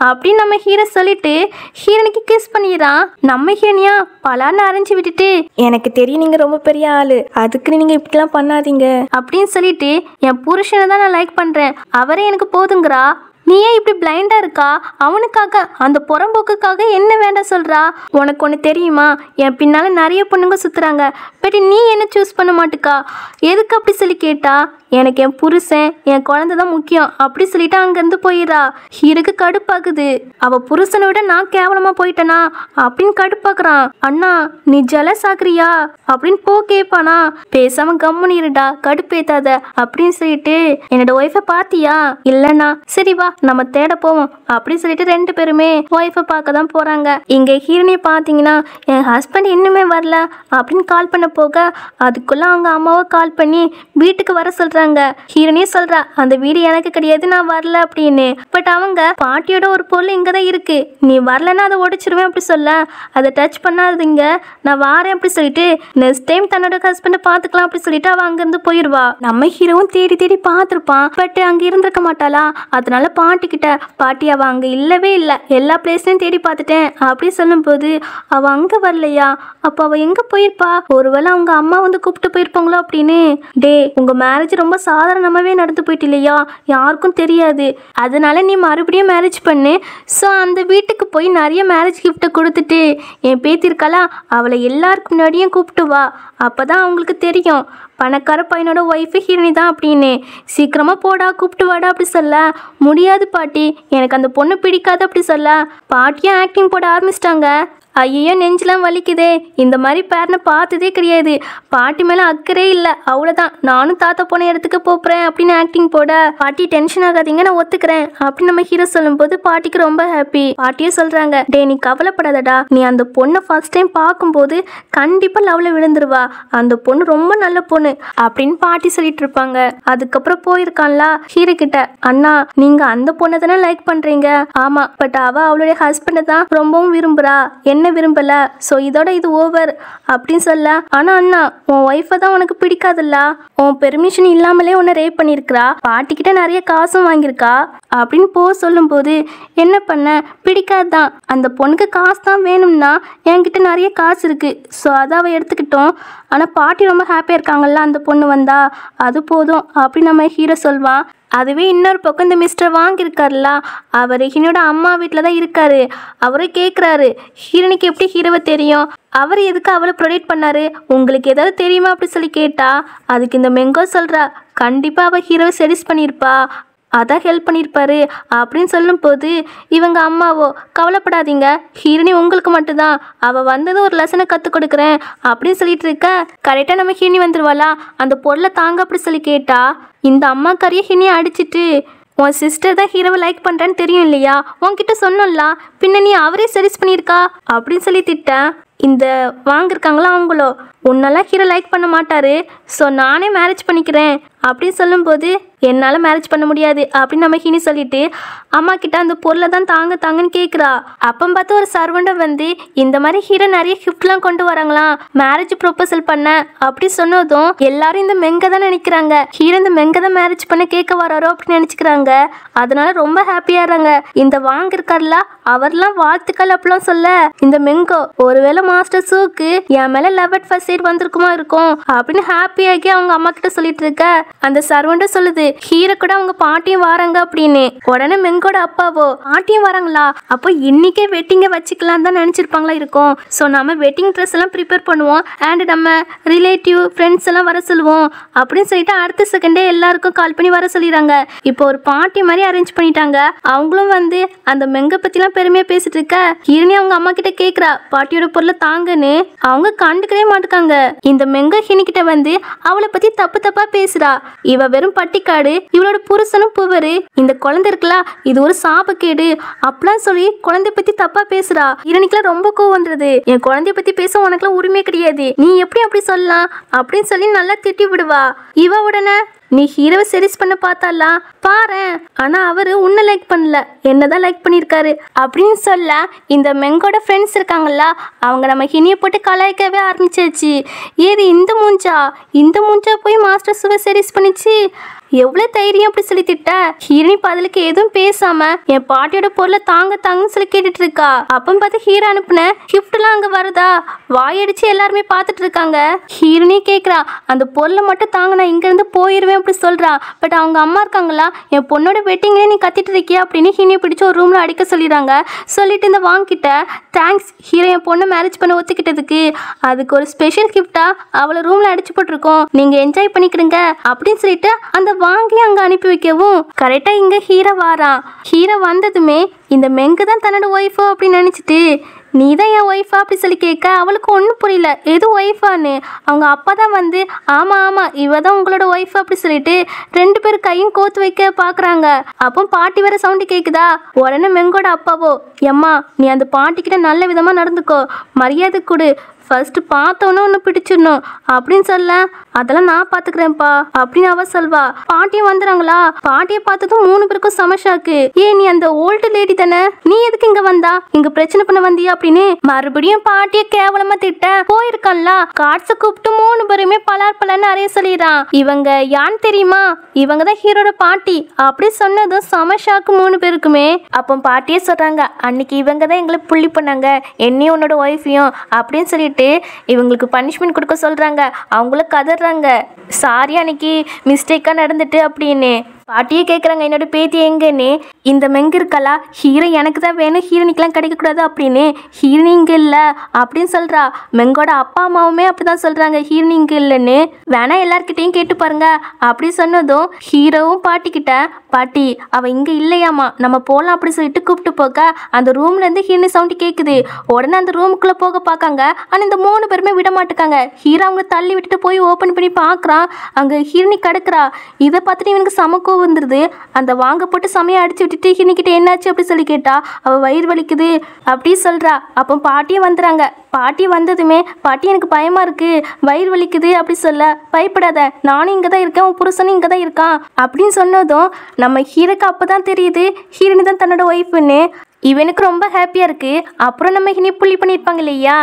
அப்படின்னு நம்ம ஹீரோ சொல்லிட்டு ஹீரோனுக்கு கிஸ் பண்ணிடுறான். நம்ம ஹீரோனியா பலான்னு அரைஞ்சி விட்டுட்டு எனக்கு தெரியும் நீங்கள் ரொம்ப பெரிய ஆளு, அதுக்குன்னு நீங்கள் இப்படிலாம் பண்ணாதீங்க அப்படின்னு சொல்லிட்டு என் புருஷனை தான் நான் லைக் பண்ணுறேன், அவரே எனக்கு போதுங்கிறா. நீ ஏன் இப்படி பிளைண்டா இருக்கா? அவனுக்காக அந்த புறம்போக்குக்காக என்ன வேண்டாம் சொல்றா? உனக்கு ஒன்று தெரியுமா, என் பின்னால நிறைய பொண்ணுங்க சுத்துறாங்க, பட் நீ என்ன சூஸ் பண்ண மாட்டுக்கா, எதுக்கு அப்படி சொல்லி கேட்டா எனக்கு என் புருஷன் என் குழந்தை தான் முக்கியம் அப்படி சொல்லிட்டு அங்கேருந்து போயிடா. ஹீரோக்கு கடுப்பாகுது, அவ புருஷனை விட நான் கேவலமா போயிட்டேனா அப்படின்னு கடுப்பாக்குறான். அண்ணா நீ ஜெலஸ் ஆகுறியா அப்படின்னு கேட்பானா. பேசாம கம்முன்னு இருடா, கடுப்பேத்தாத அப்படின்னு சொல்லிட்டு என்னோட ஒய்ஃபை பாத்தியா? இல்லைண்ணா. சரி வா நம்ம தேட போவோம் அப்படின்னு சொல்லிட்டு ரெண்டு பேருமே ஒய்ஃபை பார்க்க தான் போறாங்க. இங்க ஹீரோனை பார்த்தீங்கன்னா என் ஹஸ்பண்ட் இன்னுமே வரல அப்படின்னு கால் பண்ண போக அதுக்குள்ள அவங்க அம்மாவை கால் பண்ணி வீட்டுக்கு வர சொல்றாங்க. ஹீரோனே சொல்றா அந்த வீடு எனக்கு கிடையாது, நான் வரல அப்படின்னு. பட் அவங்க பாட்டியோட ஒரு பொருள் இங்கதான் இருக்கு, நீ வரலன்னா அதை உடைச்சிருவேன் அப்படி சொல்ல. அதை டச் பண்ணாதீங்க, நான் வாரேன் அப்படி சொல்லிட்டு நெக்ஸ்ட் டைம் தன்னோட ஹஸ்பண்டை பார்த்துக்கலாம் அப்படி சொல்லிட்டு அவ அங்கிருந்து போயிடுவா. நம்ம ஹீரோவும் தேடி தேடி பார்த்துருப்பான், பட் அங்க இருந்திருக்க மாட்டாளா. அதனால பாட்டி கிட்ட, பாட்டி அவ அங்க இல்லவே இல்லை, எல்லா பிளேஸ்லயும் தேடி பார்த்துட்டேன் அப்படி சொல்லும் போது அவ அங்க வரலையா, அப்ப அவ எங்க போயிருப்பா? ஒருவேளை அவங்க அம்மா வந்து கூப்பிட்டு போயிருப்பாங்களோ அப்படின்னு. டே உங்க மேரேஜ் ரொம்ப சாதாரணமாவே நடந்து போயிட்டு இல்லையா, யாருக்கும் தெரியாது, அதனால நீ மறுபடியும் மேரேஜ் பண்ணு. ஸோ அந்த வீட்டுக்கு போய் நிறைய மேரேஜ் கிஃப்ட்டை கொடுத்துட்டு என் பேத்தி இருக்காளா அவளை எல்லாருக்கு முன்னாடியும் கூப்பிட்டு வா, அப்பதான் அவங்களுக்கு தெரியும் பணக்கார பையனோட ஒய்ஃபு ஹீரோனி தான் அப்படின்னு. சீக்கிரமா போடா கூப்பிட்டு வாடா அப்படி சொல்ல. முடியாது பாட்டி, எனக்கு அந்த பொண்ணு பிடிக்காது அப்படி சொல்ல. பாட்டியும் ஆக்டிங் போட ஆரம்பிச்சிட்டாங்க. ஐயோ நெஞ்செலாம் வலிக்குதே, இந்த மாதிரி பேரனை பார்த்ததே கிடையாது, பாட்டி மேலே அக்கறை இல்லை, அவ்வளோதான் நானும் தாத்தா போன இடத்துக்கு போகிறேன் அப்படின்னு ஆக்டிங் போட. பாட்டி டென்ஷன் ஆகாதீங்க நான் ஒத்துக்கிறேன் அப்படின்னு நம்ம ஹீரோ சொல்லும்போது பாட்டிக்கு ரொம்ப ஹாப்பி. பாட்டியே சொல்கிறாங்க, டே நீ கவலைப்படாதடா, நீ அந்த பொண்ணை ஃபர்ஸ்ட் டைம் பார்க்கும்போது கண்டிப்பாக லவ்வில் விழுந்துருவா, அந்த பொண்ணு ரொம்ப நல்ல பொண்ணு அப்படின்னு பாட்டி சொல்லிட்டு இருப்பாங்க. அதுக்கப்புறம் போயிருக்கான்ல ஹீரோ கிட்ட, அண்ணா நீங்கள் அந்த பொண்ணை தானே லைக் பண்ணுறீங்க? ஆமாம், பட் அவளுடைய ஹஸ்பண்டை தான் ரொம்பவும் விரும்புகிறா, என்ன என்ன விரும்பலை, ஸோ இதோட இது ஓவர் அப்படின்னு சொல்ல. ஆனால் அண்ணா உன் ஒய்ஃபை தான் உனக்கு பிடிக்காதுல்ல, உன் பெர்மிஷன் இல்லாமலே உன்னை ரேப் பண்ணியிருக்கிறா, பாட்டிக்கிட்ட நிறைய காசும் வாங்கியிருக்கா அப்படின்னு சொல்லும்போது என்ன பண்ண, பிடிக்காது தான், அந்த பொண்ணுக்கு காசு தான் வேணும்னா என்கிட்ட நிறைய காசு இருக்குது, ஸோ அதை அவள் எடுத்துக்கிட்டோம். ஆனால் பாட்டி ரொம்ப ஹாப்பியாக இருக்காங்கல்ல அந்த பொண்ணு வந்தா, அது போதும் அப்படின்னு நம்ம ஹீரோ சொல்வான். அதுவே இன்னொரு பக்கம் இந்த மிஸ்டர் வாங்கியிருக்காருல்ல, அவர் ஹீரோட அம்மா வீட்டில் தான் இருக்காரு. அவரே கேட்குறாரு ஹீரோனுக்கு எப்படி ஹீரோவை தெரியும், அவர் எதுக்கு அவளை ப்ரொடெக்ட் பண்ணாரு, உங்களுக்கு ஏதாவது தெரியுமா அப்படி சொல்லி கேட்டா, அதுக்கு இந்த மெங்கோ சொல்கிறா கண்டிப்பாக அவள் ஹீரோவை செடிஸ் பண்ணியிருப்பா, அதான் ஹெல்ப் பண்ணியிருப்பாரு அப்படின்னு சொல்லும்போது இவங்க அம்மாவோ கவலைப்படாதீங்க, ஹீரோனி உங்களுக்கு மட்டும்தான், அவள் வந்தது ஒரு லெசனை கற்றுக் கொடுக்குறேன் அப்படின்னு சொல்லிட்டு இருக்க. கரெக்டாக நம்ம ஹீரோனி வந்துருவாளா, அந்த பொருளை தாங்க அப்படி சொல்லி கேட்டா, இந்த அம்மாக்காரியை ஹீரோனியை அடிச்சிட்டு உன் சிஸ்டர் தான் ஹீரோவை லைக் பண்ணுறேன்னு தெரியும் இல்லையா, உன்கிட்ட சொன்னோம்ல, பின்ன நீ அவரே சர்வீஸ் பண்ணியிருக்கா அப்படின்னு சொல்லி திட்டேன். இந்த வாங்கியிருக்காங்களா அவங்களோ, உன்னெல்லாம் ஹீரோ லைக் பண்ண மாட்டாரு, ஸோ நானே மேரேஜ் பண்ணிக்கிறேன் அப்படின்னு சொல்லும்போது என்னால் மேரேஜ் பண்ண முடியாது அப்படின்னு நம்ம ஹீனி சொல்லிட்டு அம்மா கிட்ட அந்த பொருளை தான் தாங்கன்னு கேட்குறா. அப்போ பார்த்து ஒரு சர்வெண்ட்டை வந்து இந்த மாதிரி ஹீரோ நிறைய கிஃப்ட்லாம் கொண்டு வராங்களாம் மேரேஜ் ப்ரொபோசல் பண்ண அப்படி சொன்னதும் எல்லாரும் இந்த மெங்க தான் நினைக்கிறாங்க, ஹீரோ இந்த மெங்க தான் மேரேஜ் பண்ண கேட்க வராரோ அப்படின்னு நினச்சிக்கிறாங்க. அதனால ரொம்ப ஹாப்பியாகிறாங்க. இந்த வாங்கியிருக்காருல அவர்லாம் வாழ்த்துக்கள் அப்படிலாம் சொல்ல இந்த மெங்கோ ஒருவேளை மாஸ்டர் சூக்கு என் மேலே லவ் அட் ஃபர்ஸ்ட் சைட் வந்திருக்குமா இருக்கும் அப்படின்னு ஹாப்பியாகி அவங்க அம்மா கிட்ட சொல்லிட்டு இருக்க. அந்த சர்வெண்ட்டை சொல்லுது ஹீரோ கூட அவங்க பாட்டியும் வராங்க அப்படின்னு. உடனே மெங்கோட அப்பாவோ பாட்டியும் வராங்களா, அப்போ இன்னைக்கே வெட்டிங்கை வச்சுக்கலாம் தான் நினைச்சிருப்பாங்களா இருக்கும். ஸோ நம்ம வெட்டிங் ட்ரெஸ் எல்லாம் ப்ரிப்பேர் பண்ணுவோம் அண்ட் நம்ம ரிலேட்டிவ் ஃப்ரெண்ட்ஸ் எல்லாம் வர சொல்லுவோம் அப்படின்னு சொல்லிட்டு அடுத்த செகண்டே எல்லாருக்கும் கால் பண்ணி வர சொல்லிடுறாங்க. இப்போ ஒரு பார்ட்டி மாதிரி அரேஞ்ச் பண்ணிட்டாங்க. அவங்களும் வந்து அந்த மெங்க பத்திலாம் பெருமையா பேசிட்டு இருக்க. ஹீரோனி அவங்க அம்மா கிட்ட கேட்குறா பாட்டியோட பொருளை தாங்கன்னு, அவங்க கண்டுக்கவே மாட்டுக்காங்க. இந்த மெங்க ஹீனி கிட்ட வந்து அவளை பத்தி தப்பா பேசுறா. இவ வெறும் பட்டிக்காடு, இவளோட புருஷனும் புவரு, இந்த குழந்தை இருக்குல்ல இது ஒரு சாபக்கேடு அப்படிலாம் சொல்லி குழந்தை பத்தி தப்பா பேசுறா. ஹீரோனிக்குலாம் ரொம்ப கோவம் வந்துருது. என் குழந்தைய பத்தி பேச உனக்குலாம் உரிமை கிடையாது, நீ எப்படி அப்படி சொல்லலாம் அப்படின்னு சொல்லி நல்லா திட்டி விடுவா. இவ உடனே நீ ஹீரோவை செரிஸ் பண்ண பார்த்தாலா பாரு, ஆனா அவரு உன்னை லைக் பண்ணல என்னதான் லைக் பண்ணியிருக்காரு அப்படின்னு சொல்ல இந்த மெங்கோட ஃப்ரெண்ட்ஸ் இருக்காங்கல்ல அவங்க நம்ம ஹினியை போட்டு கலாய்க்கவே ஆரம்பிச்சாச்சு. ஏது இந்த மூஞ்சா போய் மாஸ்டர் சுவை செரிஸ் பண்ணிச்சு, எவ்வளோ தைரியம் அப்படி சொல்லி திட்ட. ஹீரோனி பதிலுக்கு எதுவும் பேசாம என் பாட்டியோட பொருளை தாங்கன்னு சொல்லி கேட்டுட்டு இருக்கா. அப்போ பார்த்து ஹீரோ அனுப்புன கிஃப்ட்லாம் அங்கே வருதா, வாயடிச்சு எல்லாருமே பார்த்துட்டு இருக்காங்க. ஹீரோனி கேட்குறா அந்த பொருளை மட்டும் தாங்க, நான் இங்கேருந்து போயிடுவேன் அப்படி சொல்கிறா. பட் அவங்க அம்மா இருக்காங்களா என் பொண்ணோட வெட்டிங்லேயே நீ கத்திட்டு இருக்கியா அப்படின்னு ஹீரோனியை பிடிச்சி ஒரு ரூமில் அடிக்க சொல்லிடுறாங்க. சொல்லிட்டு இந்த வாங்கிட்ட தேங்க்ஸ் ஹீரோ என் பொண்ணை மேரேஜ் பண்ண ஒத்துக்கிட்டதுக்கு, அதுக்கு ஒரு ஸ்பெஷல் கிஃப்டாக அவளை ரூமில் அடிச்சு போட்டிருக்கோம், நீங்கள் என்ஜாய் பண்ணிக்கிடுங்க அப்படின்னு சொல்லிட்டு அந்த வாங்கி அங்க அனுப்பி வைக்கவும் கரெக்டா இங்க ஹீரோ வாரான். ஹீரோ வந்ததுமே இந்த மெங்கு தான் தன்னோட ஒய்ஃபோ அப்படின்னு நினைச்சிட்டு நீ தான் என் ஒய்ஃபா அப்படி சொல்லி கேட்க அவளுக்கு ஒன்றும் புரியல எது ஒய்ஃபான்னு. அவங்க அப்பா தான் வந்து ஆமாம் இவ தான் உங்களோட ஒய்ஃப் அப்படி சொல்லிட்டு ரெண்டு பேரும் கையும் கோத்து வைக்க பார்க்குறாங்க. அப்போ பாட்டி வர சவுண்டு கேட்குதா. உடனே மெங்கோட அப்பாவோ எம்மா நீ அந்த பாட்டிக்கிட்ட நல்ல விதமாக நடந்துக்கோ, மரியாதை கொடு, ஃபர்ஸ்ட் பார்த்தோன்னே ஒன்று பிடிச்சிடணும் அப்படின்னு சொல்ல அதெல்லாம் நான் பார்த்துக்கிறேன்ப்பா அப்படின்னு அவ சொல்வா. பாட்டியும் வந்துடுறாங்களா. பாட்டியை பார்த்ததும் 3 பேருக்கும் சமஷாக்கு. நீ அந்த ஓல்டு லேடி தானே, நீ எதுக்கு இங்க வந்தா, இங்க பிரச்சனை பண்ண வந்தியா அப்படின்னு மறுபடியும் பாட்டியை கேவலமா திட்ட. போயிருக்கான்ல கார்ட்ஸை கூப்பிட்டு 3 பேருமே பலார்பலன்னு அறைய சொல்லிடுறான். இவங்க யான்னு தெரியுமா, இவங்க தான் ஹீரோட பாட்டி அப்படி சொன்னதும் சமஷாக்கு 3 பேருக்குமே. அப்போ பாட்டியே சொல்றாங்க அன்னைக்கு இவங்க தான் எங்களை புள்ளி பண்ணாங்க, என்னையும் உன்னோட ஒய்ஃபையும் அப்படின்னு சொல்லிட்டு இவங்களுக்கு பனிஷ்மெண்ட் கொடுக்க சொல்றாங்க. அவங்கள கதறாங்க சாரி அன்னைக்கு மிஸ்டேக்கா நடந்துட்டு அப்படின்னு. பாட்டியே கேட்குறாங்க என்னோட பேத்தி எங்கன்னு. இந்த மெங்கு இருக்கலா ஹீரோ எனக்கு தான் வேணும், ஹீரோனிக்கெலாம் கிடைக்கக்கூடாது அப்படின்னு. ஹீரோனி இங்கே இல்லை அப்படின்னு சொல்கிறா. மெங்கோட அப்பா அம்மாவுமே அப்படி தான் சொல்கிறாங்க ஹீரோனி இங்கே இல்லைன்னு. வேணா எல்லார்கிட்டையும் கேட்டு பாருங்க அப்படி சொன்னதும் ஹீரோவும் பாட்டிக்கிட்ட பாட்டி அவள் இங்கே இல்லையாமா நம்ம போகலாம் அப்படி சொல்லிட்டு கூப்பிட்டு போக அந்த ரூம்லேருந்து ஹீரோனி சவுண்டு கேட்குது. உடனே அந்த ரூமுக்குள்ளே போக பார்க்காங்க. ஆனால் இந்த 3 பேருமே விட மாட்டுக்காங்க. ஹீரோ அவங்க தள்ளி விட்டுட்டு போய் ஓப்பன் பண்ணி பார்க்குறான். அங்கே ஹீரோனி கிடக்குறா. இதை பார்த்துட்டு இவனுக்கு சமக்கம் வந்துருது. அந்த வாங்க போட்டு சமைய அடிச்சு விட்டுட்டு ஹீரோனிக்கிட்ட என்னாச்சு அப்படி சொல்லி கேட்டா அவள் வயிறு வலிக்குது அப்படி சொல்கிறா. அப்போ பாட்டியும் வந்துடுறாங்க. பாட்டி வந்ததுமே பாட்டி எனக்கு பயமா இருக்கு வயிறு வலிக்குது அப்படி சொல்ல பயப்படாத நானும் இங்கே தான் இருக்கேன், உன் புருஷனும் இங்கே தான் இருக்கான் அப்படின்னு சொன்னதும் நம்ம ஹீரோக்கு அப்போ தான் தெரியுது ஹீரோனி தான் தன்னோட ஒய்ஃப்னு. இவனுக்கு ரொம்ப ஹாப்பியாக இருக்குது. அப்புறம் நம்ம இனி புள்ளி பண்ணியிருப்பாங்க இல்லையா,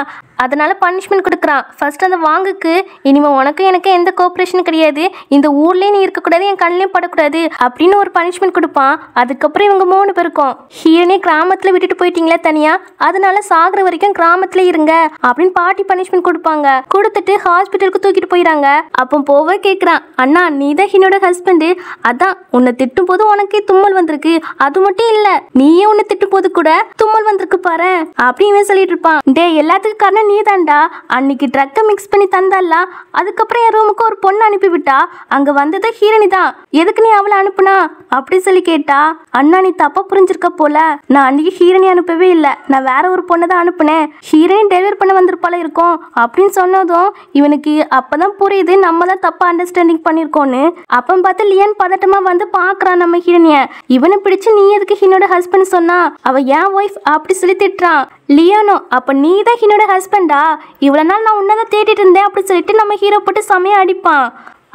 அதனால் பனிஷ்மெண்ட் கொடுக்குறான். ஃபர்ஸ்ட் அந்த வாங்குக்கு இனிமேல் உனக்கும் எனக்கு எந்த கோஆப்ரேஷனும் கிடையாது, இந்த ஊர்லேயே நீ இருக்கக்கூடாது, என் கண்ணிலையும் படக்கூடாது அப்படின்னு ஒரு பனிஷ்மெண்ட் கொடுப்பான். அதுக்கப்புறம் இவங்க 3 பேருக்கும் ஹீரோனே கிராமத்தில் விட்டுட்டு போயிட்டீங்களா தனியாக, அதனால சாகிற வரைக்கும் கிராமத்தில் இருங்க அப்படின்னு பாட்டி பனிஷ்மெண்ட் கொடுப்பாங்க. கொடுத்துட்டு ஹாஸ்பிட்டலுக்கு தூக்கிட்டு போயிடாங்க. அப்போ போவே கேட்குறான், அண்ணா நீ தான் என்னோட ஹஸ்பண்டு, அதான் உன்னை திட்டும் போது உனக்கே தும்மல் வந்திருக்கு, அது மட்டும் இல்லை நீயே உன்னை திட்டும் போது கூட தும்மல் வந்திருக்கு பாரு அப்படின்னு சொல்லிட்டு இருப்பான். டே எல்லாத்துக்கும் காரணம் நீ தான்டா, அன்னைக்கு ட்ரக்கை மிக்ஸ் பண்ணி தந்தால, அதுக்கப்புறம் என் ரூமுக்கு ஒரு பொண்ணு அனுப்பிவிட்டா, அங்கே வந்தது ஹீரோனி தான், எதுக்கு நீ அவளை அனுப்புனா அப்படி சொல்லி கேட்டா, அண்ணா நீ தப்பா புரிஞ்சிருக்க போல, நான் அன்னைக்கு ஹீரோனி அனுப்பவே இல்லை, நான் வேற ஒரு பொண்ணை தான் அனுப்புனேன், ஹீரோனி டெலிவரி பண்ண வந்திருப்பால இருக்கும் அப்படின்னு சொன்னதும் இவனுக்கு அப்பதான் புரியுது நம்ம தான் தப்பா அண்டர்ஸ்டாண்டிங் பண்ணியிருக்கோன்னு. அப்போ பார்த்து லியான் பதட்டமா வந்து பார்க்குறான் நம்ம ஹீரோனிய. இவனை பிடிச்சு நீ எதுக்கு என்னோட ஹஸ்பண்ட் சொன்னா, அவ ஏன் ஒய்ஃப் அப்படி சொல்லி திட்டுறான். லியானோ அப்போ நீ தான் என்னோட ஹஸ்பண்டா, இவ்வளோ நாள் நான் உன்னதான் தேடிட்டு இருந்தேன் அப்படி சொல்லிட்டு நம்ம ஹீரோ போட்டு செமையா அடிப்பான்.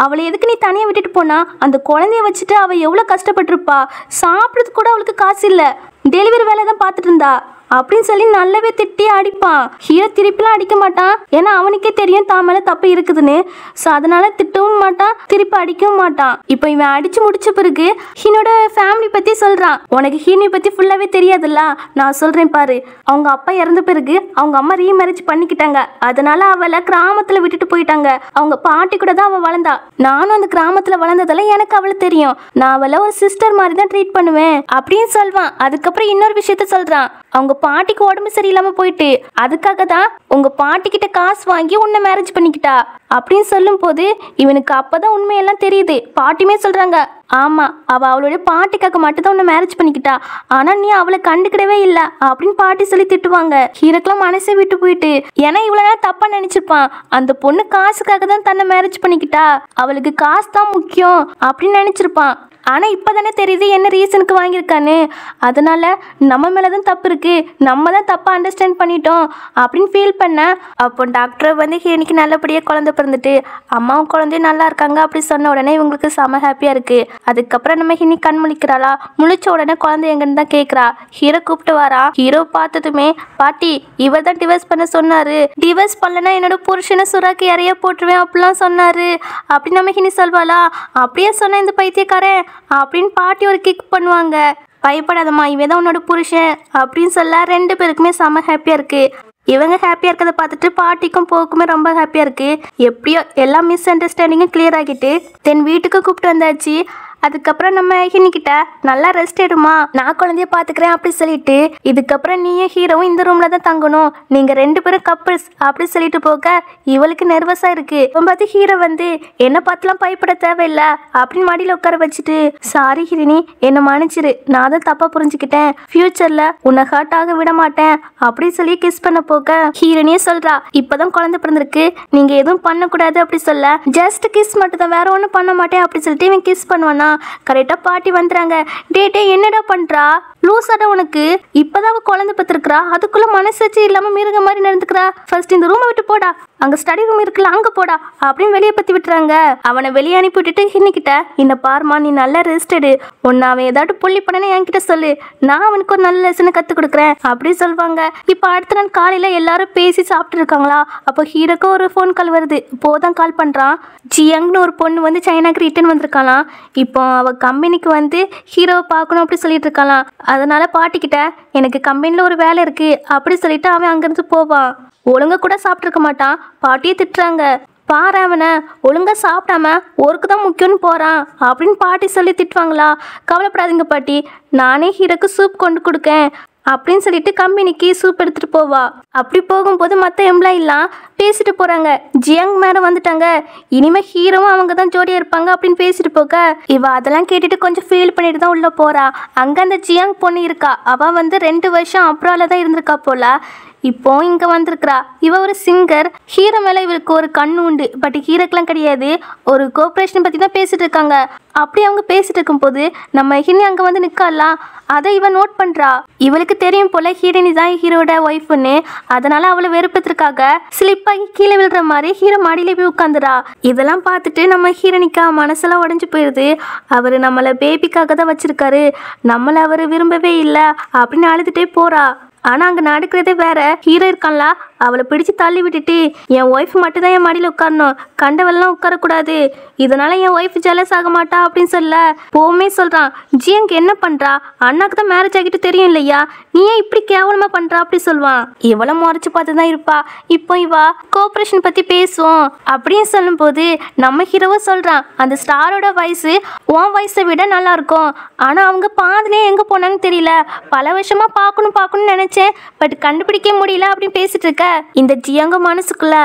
அவளை எதுக்கு நீ தனியாக விட்டுட்டு போனா, அந்த குழந்தைய வச்சுட்டு அவள் எவ்வளோ கஷ்டப்பட்டிருப்பா, சாப்பிட்றதுக்கு கூட அவளுக்கு காசு இல்லை, டெலிவரி வேலை தான் பார்த்துட்டு இருந்தா அப்படின்னு சொல்லி நல்லாவே திட்டி அடிப்பான். ஹீரோ திருப்பிலாம் அடிக்க மாட்டான், ஏன்னா அவனுக்கே தெரியும் தான் மேலே தப்பு இருக்குதுன்னு. ஸோ அதனால திட்டவும் மாட்டான், திருப்பி அடிக்கவும் மாட்டான். இப்போ இவன் அடிச்சு முடிச்ச பிறகு ஹீனோட ஃபேமிலி பற்றி சொல்கிறான். உனக்கு ஹீனை பற்றி ஃபுல்லாகவே தெரியாதுல்ல, நான் சொல்கிறேன் பாரு. அவங்க அப்பா இறந்த பிறகு அவங்க அம்மா ரீமேரேஜ் பண்ணிக்கிட்டாங்க, அதனால அவளை கிராமத்தில் விட்டுட்டு போயிட்டாங்க. அவங்க பாட்டி கூட தான் அவள் வளர்ந்தா. நானும் அந்த கிராமத்தில் வளர்ந்ததால எனக்கு அவளை தெரியும், நான் அவளை ஒரு சிஸ்டர் மாதிரி தான் ட்ரீட் பண்ணுவேன் அப்படின்னு சொல்வான். அதுக்கப்புறம் இன்னொரு விஷயத்த சொல்கிறான், அவங்க பாட்டிக்கு உடம்பு சரியில்லாம போயிட்டு அதுக்காக தான் உங்க பாட்டி கிட்ட காசு வாங்கி உன்னை மேரேஜ் பண்ணிக்கிட்டா அப்படின்னு சொல்லும் போது இவனுக்கு அப்பதான் உண்மையெல்லாம் தெரியுது. பாட்டியுமே சொல்றாங்க, ஆமா அவ அவளுடைய பாட்டிக்காக மட்டும் தான் உன்னை மேரேஜ் பண்ணிக்கிட்டா, ஆனா நீ அவளை கண்டுக்கிடவே இல்லை அப்படின்னு பாட்டி சொல்லி திட்டுவாங்க. ஹீரோக்கெல்லாம் மனசே விட்டு போயிட்டு, ஏன்னா இவ்வளவு நேரம் தப்பா நினைச்சிருப்பான், அந்த பொண்ணு காசுக்காக தான் தன்னை மேரேஜ் பண்ணிக்கிட்டா, அவளுக்கு காசு தான் முக்கியம் அப்படின்னு நினைச்சிருப்பான். ஆனால் இப்போ தானே தெரியுது என்ன ரீசனுக்கு வாங்கியிருக்கான்னு, அதனால நம்ம மேலே தான் தப்பு இருக்குது, நம்ம தான் தப்பாக அண்டர்ஸ்டாண்ட் பண்ணிட்டோம் அப்படின்னு ஃபீல் பண்ணேன். அப்போ டாக்டர் வந்து இன்னைக்கு நல்லபடியாக குழந்தை பிறந்துட்டு அம்மாவும் குழந்தையும் நல்லா இருக்காங்க அப்படி சொன்ன உடனே இவங்களுக்கு செம ஹாப்பியாக இருக்குது. அதுக்கப்புறம் நம்ம இன்னைக்கு கண் முழிக்கிறாளா, முழிச்ச உடனே குழந்தை எங்கன்னு தான் கேட்குறா. ஹீரோ கூப்பிட்டு வரா. ஹீரோ பார்த்ததுமே, பாட்டி இவர் தான் டிவோர்ஸ் பண்ண சொன்னார், டிவோர்ஸ் பண்ணலன்னா என்னோட புருஷனை சுறாக்கு இறைய போட்டுருவேன் அப்படிலாம் சொன்னார் அப்படி நம்ம இனி சொல்வாளா. அப்படியே சொன்ன இந்த பைத்தியக்காரன் அப்படின்னு பாட்டி ஒரு கிக் பண்ணுவாங்க. பயப்படாதம்மா இவன் தான் உன்னோட புருஷன் அப்படின்னு சொல்ல 2 பேருக்குமே செம்ம ஹாப்பியாக இருக்குது. இவங்க ஹாப்பியாக இருக்கிறத பார்த்துட்டு பாட்டிக்கும் போக்குமே ரொம்ப ஹாப்பியாக இருக்குது. எப்படியோ எல்லா மிஸ் அண்டர்ஸ்டாண்டிங்கும் கிளியர் ஆகிட்டு தென் வீட்டுக்கு கூப்பிட்டு வந்தாச்சு. அதுக்கப்புறம் நம்ம ஹினிக்கிட்ட நல்லா ரெஸ்ட் எடுமா, நான் குழந்தைய பார்த்துக்கிறேன் அப்படி சொல்லிட்டு, இதுக்கப்புறம் நீயும் ஹீரோவும் இந்த ரூமில் தான் தங்கணும், நீங்கள் 2 பேரும் கப்பிள்ஸ் அப்படி சொல்லிட்டு போக இவளுக்கு நர்வஸாக இருக்குது. இப்போ பார்த்து ஹீரோ வந்து என்னை பார்த்துலாம் பயப்பட தேவையில்லை அப்படின்னு மடியில் உட்கார வச்சுட்டு, சாரி ஹிரினி என்னை மன்னிச்சிரு, நான் தான் தப்பாக புரிஞ்சுக்கிட்டேன், ஃப்யூச்சரில் உன்னை ஹர்ட் ஆக விட மாட்டேன் அப்படி சொல்லி கிஸ் பண்ண போக ஹீரோனியே சொல்கிறா, இப்போதான் குழந்தை பிறந்திருக்கு, நீங்கள் எதுவும் பண்ணக்கூடாது அப்படி சொல்ல, ஜஸ்ட் கிஸ் மட்டும் தான், வேற ஒன்றும் பண்ண மாட்டேன் அப்படி சொல்லிட்டு இவன் கிஸ் பண்ணுவானா. கரெக்டா பாட்டி வந்துறாங்க. டே என்னடா பண்றா, லூசாடா உனக்கு, இப்பதான் அவ குழந்தை பத்திருக்கிறா, அதுக்குள்ள மனசாட்சி இல்லாம மிருக மாதிரி நடந்துக்கிறா, ஃபர்ஸ்ட் இந்த ரூமை விட்டு போடா, அங்க ஸ்டடி ரூம் இருக்குல்ல அங்க போடா அப்படின்னு வெளியே பத்தி விட்டுறாங்க. அவனை வெளியே அனுப்பி விட்டுட்டு ஹின்னிக்கிட்ட, இந்த பாருமா நீ நல்லா ரெஸ்ட் எடு, உன்னை அவன் ஏதாட்டு புள்ளி பண்ணனே என்கிட்ட சொல்லு, நான் அவனுக்கு ஒரு நல்ல லெசனை கத்து கொடுக்குறேன் அப்படி சொல்லுவாங்க. இப்போ அடுத்த நாள் காலையில எல்லாரும் பேசி சாப்பிட்டு இருக்காங்களா, அப்போ ஹீரோக்கு ஒரு ஃபோன் கால் வருது. இப்போதான் கால் பண்றான். ஜியங்னு ஒரு பொண்ணு வந்து சைனாக்கு ரிட்டர்ன் வந்திருக்காளாம். இப்போ அவ கம்பெனிக்கு வந்து ஹீரோவை பார்க்கணும் அப்படி சொல்லிட்டு இருக்காளாம். அதனால பாட்டிக்கிட்ட எனக்கு கம்பெனியில் ஒரு வேலை இருக்கு அப்படி சொல்லிட்டு அவன் அங்கேருந்து போவான். ஒழுங்கா கூட சாப்பிட்ருக்க மாட்டான். பாட்டியே திட்டுறாங்க, பாரு அவனை ஒழுங்கா சாப்பிடாம ஒர்க்கு தான் முக்கியம்னு போகிறான் அப்படின்னு பாட்டி சொல்லி திட்டுவாங்களா. கவலைப்படாதீங்க பாட்டி, நானே ஹீரோக்கு சூப் கொண்டு கொடுக்கேன் அப்படின்னு சொல்லிட்டு கம்பெனிக்கு சூப் எடுத்துகிட்டு போவா. அப்படி போகும்போது மற்ற எம்ப்ளாயிலாம் பேசிட்டு போகிறாங்க. ஜியாங் மேடம் வந்துட்டாங்க, இனிமேல் ஹீரோவும் அவங்க தான் ஜோடியாக இருப்பாங்க அப்படின்னு பேசிட்டு போக இவ அதெல்லாம் கேட்டுட்டு கொஞ்சம் ஃபீல் பண்ணிட்டு தான் உள்ளே போகிறா. அங்கே அந்த ஜியாங் பொண்ணு இருக்கா, அவள் வந்து 2 வருஷம் அப்ரால தான் இருந்திருக்கா போல. இப்போ இங்க வந்திருக்கிறா. இவ ஒரு சிங்கர். ஹீரோ மேல இவருக்கு ஒரு கண்ணு உண்டு, பட் ஹீரோக்கெல்லாம் கிடையாது. ஒரு கோஆபரேஷன் பத்தி தான் பேசிட்டு இருக்காங்க. அப்படி அவங்க பேசிட்டு இருக்கும்போது நம்ம ஹிரணி அங்க வந்து நிக்கலாம். அதை இவ நோட் பண்றா. இவளுக்கு தெரியும் போல ஹீரோனி தான் ஹீரோட ஒய்ஃப்னு. அதனால அவளை வெறுப்பதற்காக ஸ்லிப் ஆகி கீழே விழுற மாதிரி ஹீரோ மாடியில போய் உட்காந்துரா. இதெல்லாம் பார்த்துட்டு நம்ம ஹீரோனிக்கா மனசெல்லாம் உடஞ்சு போயிடுது. அவரு நம்மளை பேபிக்காக தான் வச்சிருக்காரு, நம்மளை அவரு விரும்பவே இல்லை அப்படின்னு அழுதுட்டே போறா. ஆனா அங்க நடக்கிறதே வேற. ஹீரோ இருக்கான்ல, அவளை பிடிச்சு தள்ளி விட்டுட்டு என் ஒய்ஃப் மட்டும் தான் என் மடியில் உட்காரணும், கண்டவெல்லாம் உட்காரக்கூடாது, இதனால என் ஒய்ஃப் ஜெலஸ் ஆக மாட்டா அப்படின்னு சொல்ல போமே சொல்றான். ஜியங்க் என்ன பண்றா, அண்ணாக்கு தான் மேரேஜ் ஆகிட்டு தெரியும் இல்லையா, நீ ஏன் இப்படி கேவலமா பண்றா அப்படி சொல்லுவான். இவளை முறைச்சு பார்த்து தான் இருப்பா. இப்போ இவா கோஆபரேஷன் பத்தி பேசுவோம் அப்படின்னு சொல்லும் போது நம்ம ஹீரோவை சொல்றான், அந்த ஸ்டாரோட வயசு உன் வயசை விட நல்லா இருக்கும், ஆனா அவங்க பாதிலே எங்க போனான்னு தெரியல, பல வருஷமா பார்க்கணும்னு நினைச்சேன், பட் கண்டுபிடிக்க முடியல அப்படின்னு பேசிட்டு இருக்க. இந்த ஜியாங்க மனசுக்குள்ள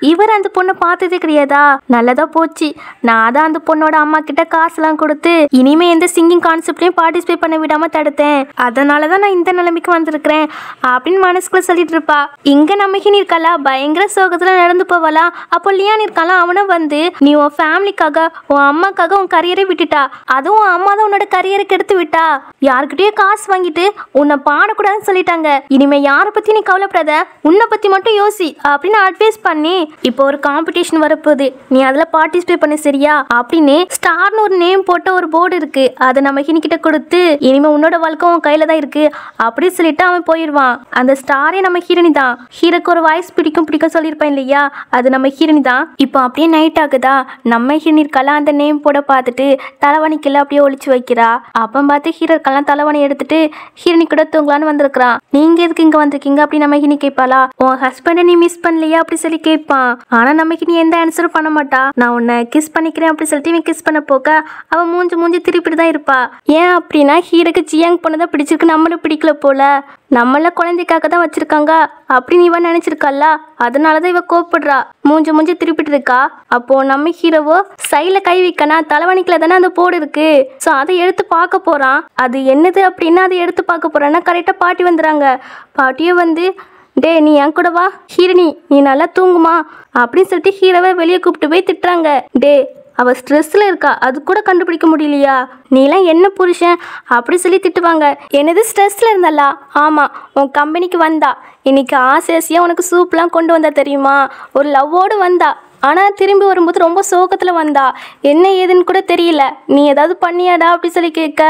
இவர் அந்த பொண்ணை பார்த்ததே கிடையாதா, நல்லதா போச்சு, நான் தான் அந்த பொண்ணோட அம்மா கிட்ட காசுலாம் கொடுத்து இனிமே எந்த சிங்கிங் கான்செப்ட்லயும் பார்ட்டிசிபேட் பண்ண விடாம தடுத்தேன், அதனாலதான் நான் இந்த நிலைமைக்கு வந்திருக்கிறேன் அப்படின்னு மனசுக்குள்ள சொல்லிட்டு இருப்பா. இங்க நம்ம ஹிரணி இருக்காளா, பயங்கர சோகத்துல நடந்து போவாளா. அப்போ லியான் இருக்காளா, அவனும் வந்து நீ உன் ஃபேமிலிக்காக உன் அம்மாக்காக உன் கரியரை விட்டுட்டா, அதுவும் உன் அம்மா தான் உன்னோட கரியரை கெடுத்து விட்டா, யாருக்கிட்டயே காசு வாங்கிட்டு உன்னை பாடக்கூடாதுன்னு சொல்லிட்டாங்க, இனிமே யாரை பத்தி நீ கவலைப்படாத, உன்னை பத்தி மட்டும் யோசி அப்படின்னு அட்வைஸ் பண்ணி இப்போ ஒரு காம்படிஷன் வரப்போகுது, நீ அதில் பார்ட்டிசிபேட் பண்ண சரியா அப்படின்னு ஸ்டார்னு ஒரு நேம் போட்ட ஒரு போர்டு இருக்கு, அதை நம்ம ஹிரணி கிட்ட கொடுத்து இனிமே உன்னோட வாழ்க்கை உன் கையில தான் இருக்கு அப்படி சொல்லிட்டு அவன் போயிடுவான். அந்த ஸ்டாரே நம்ம ஹீரோனி தான். ஹீரோக்கு ஒரு வாய்ஸ் பிடிக்கும் சொல்லியிருப்பான் இல்லையா, அது நம்ம ஹீரோனி தான். இப்போ அப்படியே நைட் ஆகுதா, நம்ம ஹீரோனி இருக்கலாம் அந்த நேம் போட பார்த்துட்டு தலைவணிக்கெல்லாம் அப்படியே ஒழிச்சு வைக்கிறா. அப்போ பார்த்து ஹீரோ இருக்கலாம் தலைவணி எடுத்துட்டு ஹீரோனி கூட தூங்கலான்னு வந்திருக்கிறான். நீங்க எதுக்கு இங்க வந்திருக்கீங்க அப்படி நம்ம ஹிரணி கேட்பாளா. உன் ஹஸ்பண்டை நீ மிஸ் பண்ணலையா அப்படி சொல்லி கேட்பான். ஆனா நமக்கு நீ எந்த ஆன்சரும் பண்ண மாட்டா. நான் உன்னை கிஸ் பண்ணிக்கிறேன் அப்படி சொல்லிட்டு இவன் கிஸ் பண்ண போக்க அவன் மூஞ்சி திருப்பிட்டு தான் இருப்பா. ஏன் அப்படின்னா ஹீரோக்கு ஜியாங் பொண்ணதான் பிடிச்சிருக்கு, நம்மளும் பிடிக்கல போல, நம்மள குழந்தைக்காக தான் வச்சிருக்காங்க அப்படின்னு இவன் நினைச்சிருக்கல்ல, அதனாலதான் இவ கோப்படுறா, மூஞ்சி திருப்பிட்டு இருக்கா. அப்போ நம்ம ஹீரோவோ சைட்ல கை வைக்கனா தலைவணிக்கல தானே அந்த போர்டு இருக்கு, ஸோ அதை எடுத்து பார்க்க போறான். அது என்னது அப்படின்னா அதை எடுத்து பார்க்க போறான்னா கரெக்டா பாட்டி வந்துடுறாங்க. பாட்டியும் வந்து டே நீ என் கூட வா ஹீரோனி, நீ நல்லா தூங்குமா அப்படின்னு சொல்லிட்டு ஹீரோவை வெளியே கூப்பிட்டு போய் திட்டுறாங்க. டே அவள் ஸ்ட்ரெஸ்ஸில் இருக்கா, அது கூட கண்டுபிடிக்க முடியலையா, நீலாம் என்ன புருஷன் அப்படி சொல்லி திட்டுவாங்க. என்னது ஸ்ட்ரெஸ்ஸில் இருந்தாலா, ஆமாம் உன் கம்பெனிக்கு வந்தா, இன்னைக்கு ஆசையாக உனக்கு சூப்லாம் கொண்டு வந்தா தெரியுமா, ஒரு லவ்வோடு வந்தா, ஆனால் திரும்பி வரும்போது ரொம்ப சோகத்தில் வந்தா, என்ன ஏதுன்னு கூட தெரியல, நீ ஏதாவது பண்ணியாடா அப்படி சொல்லி கேட்க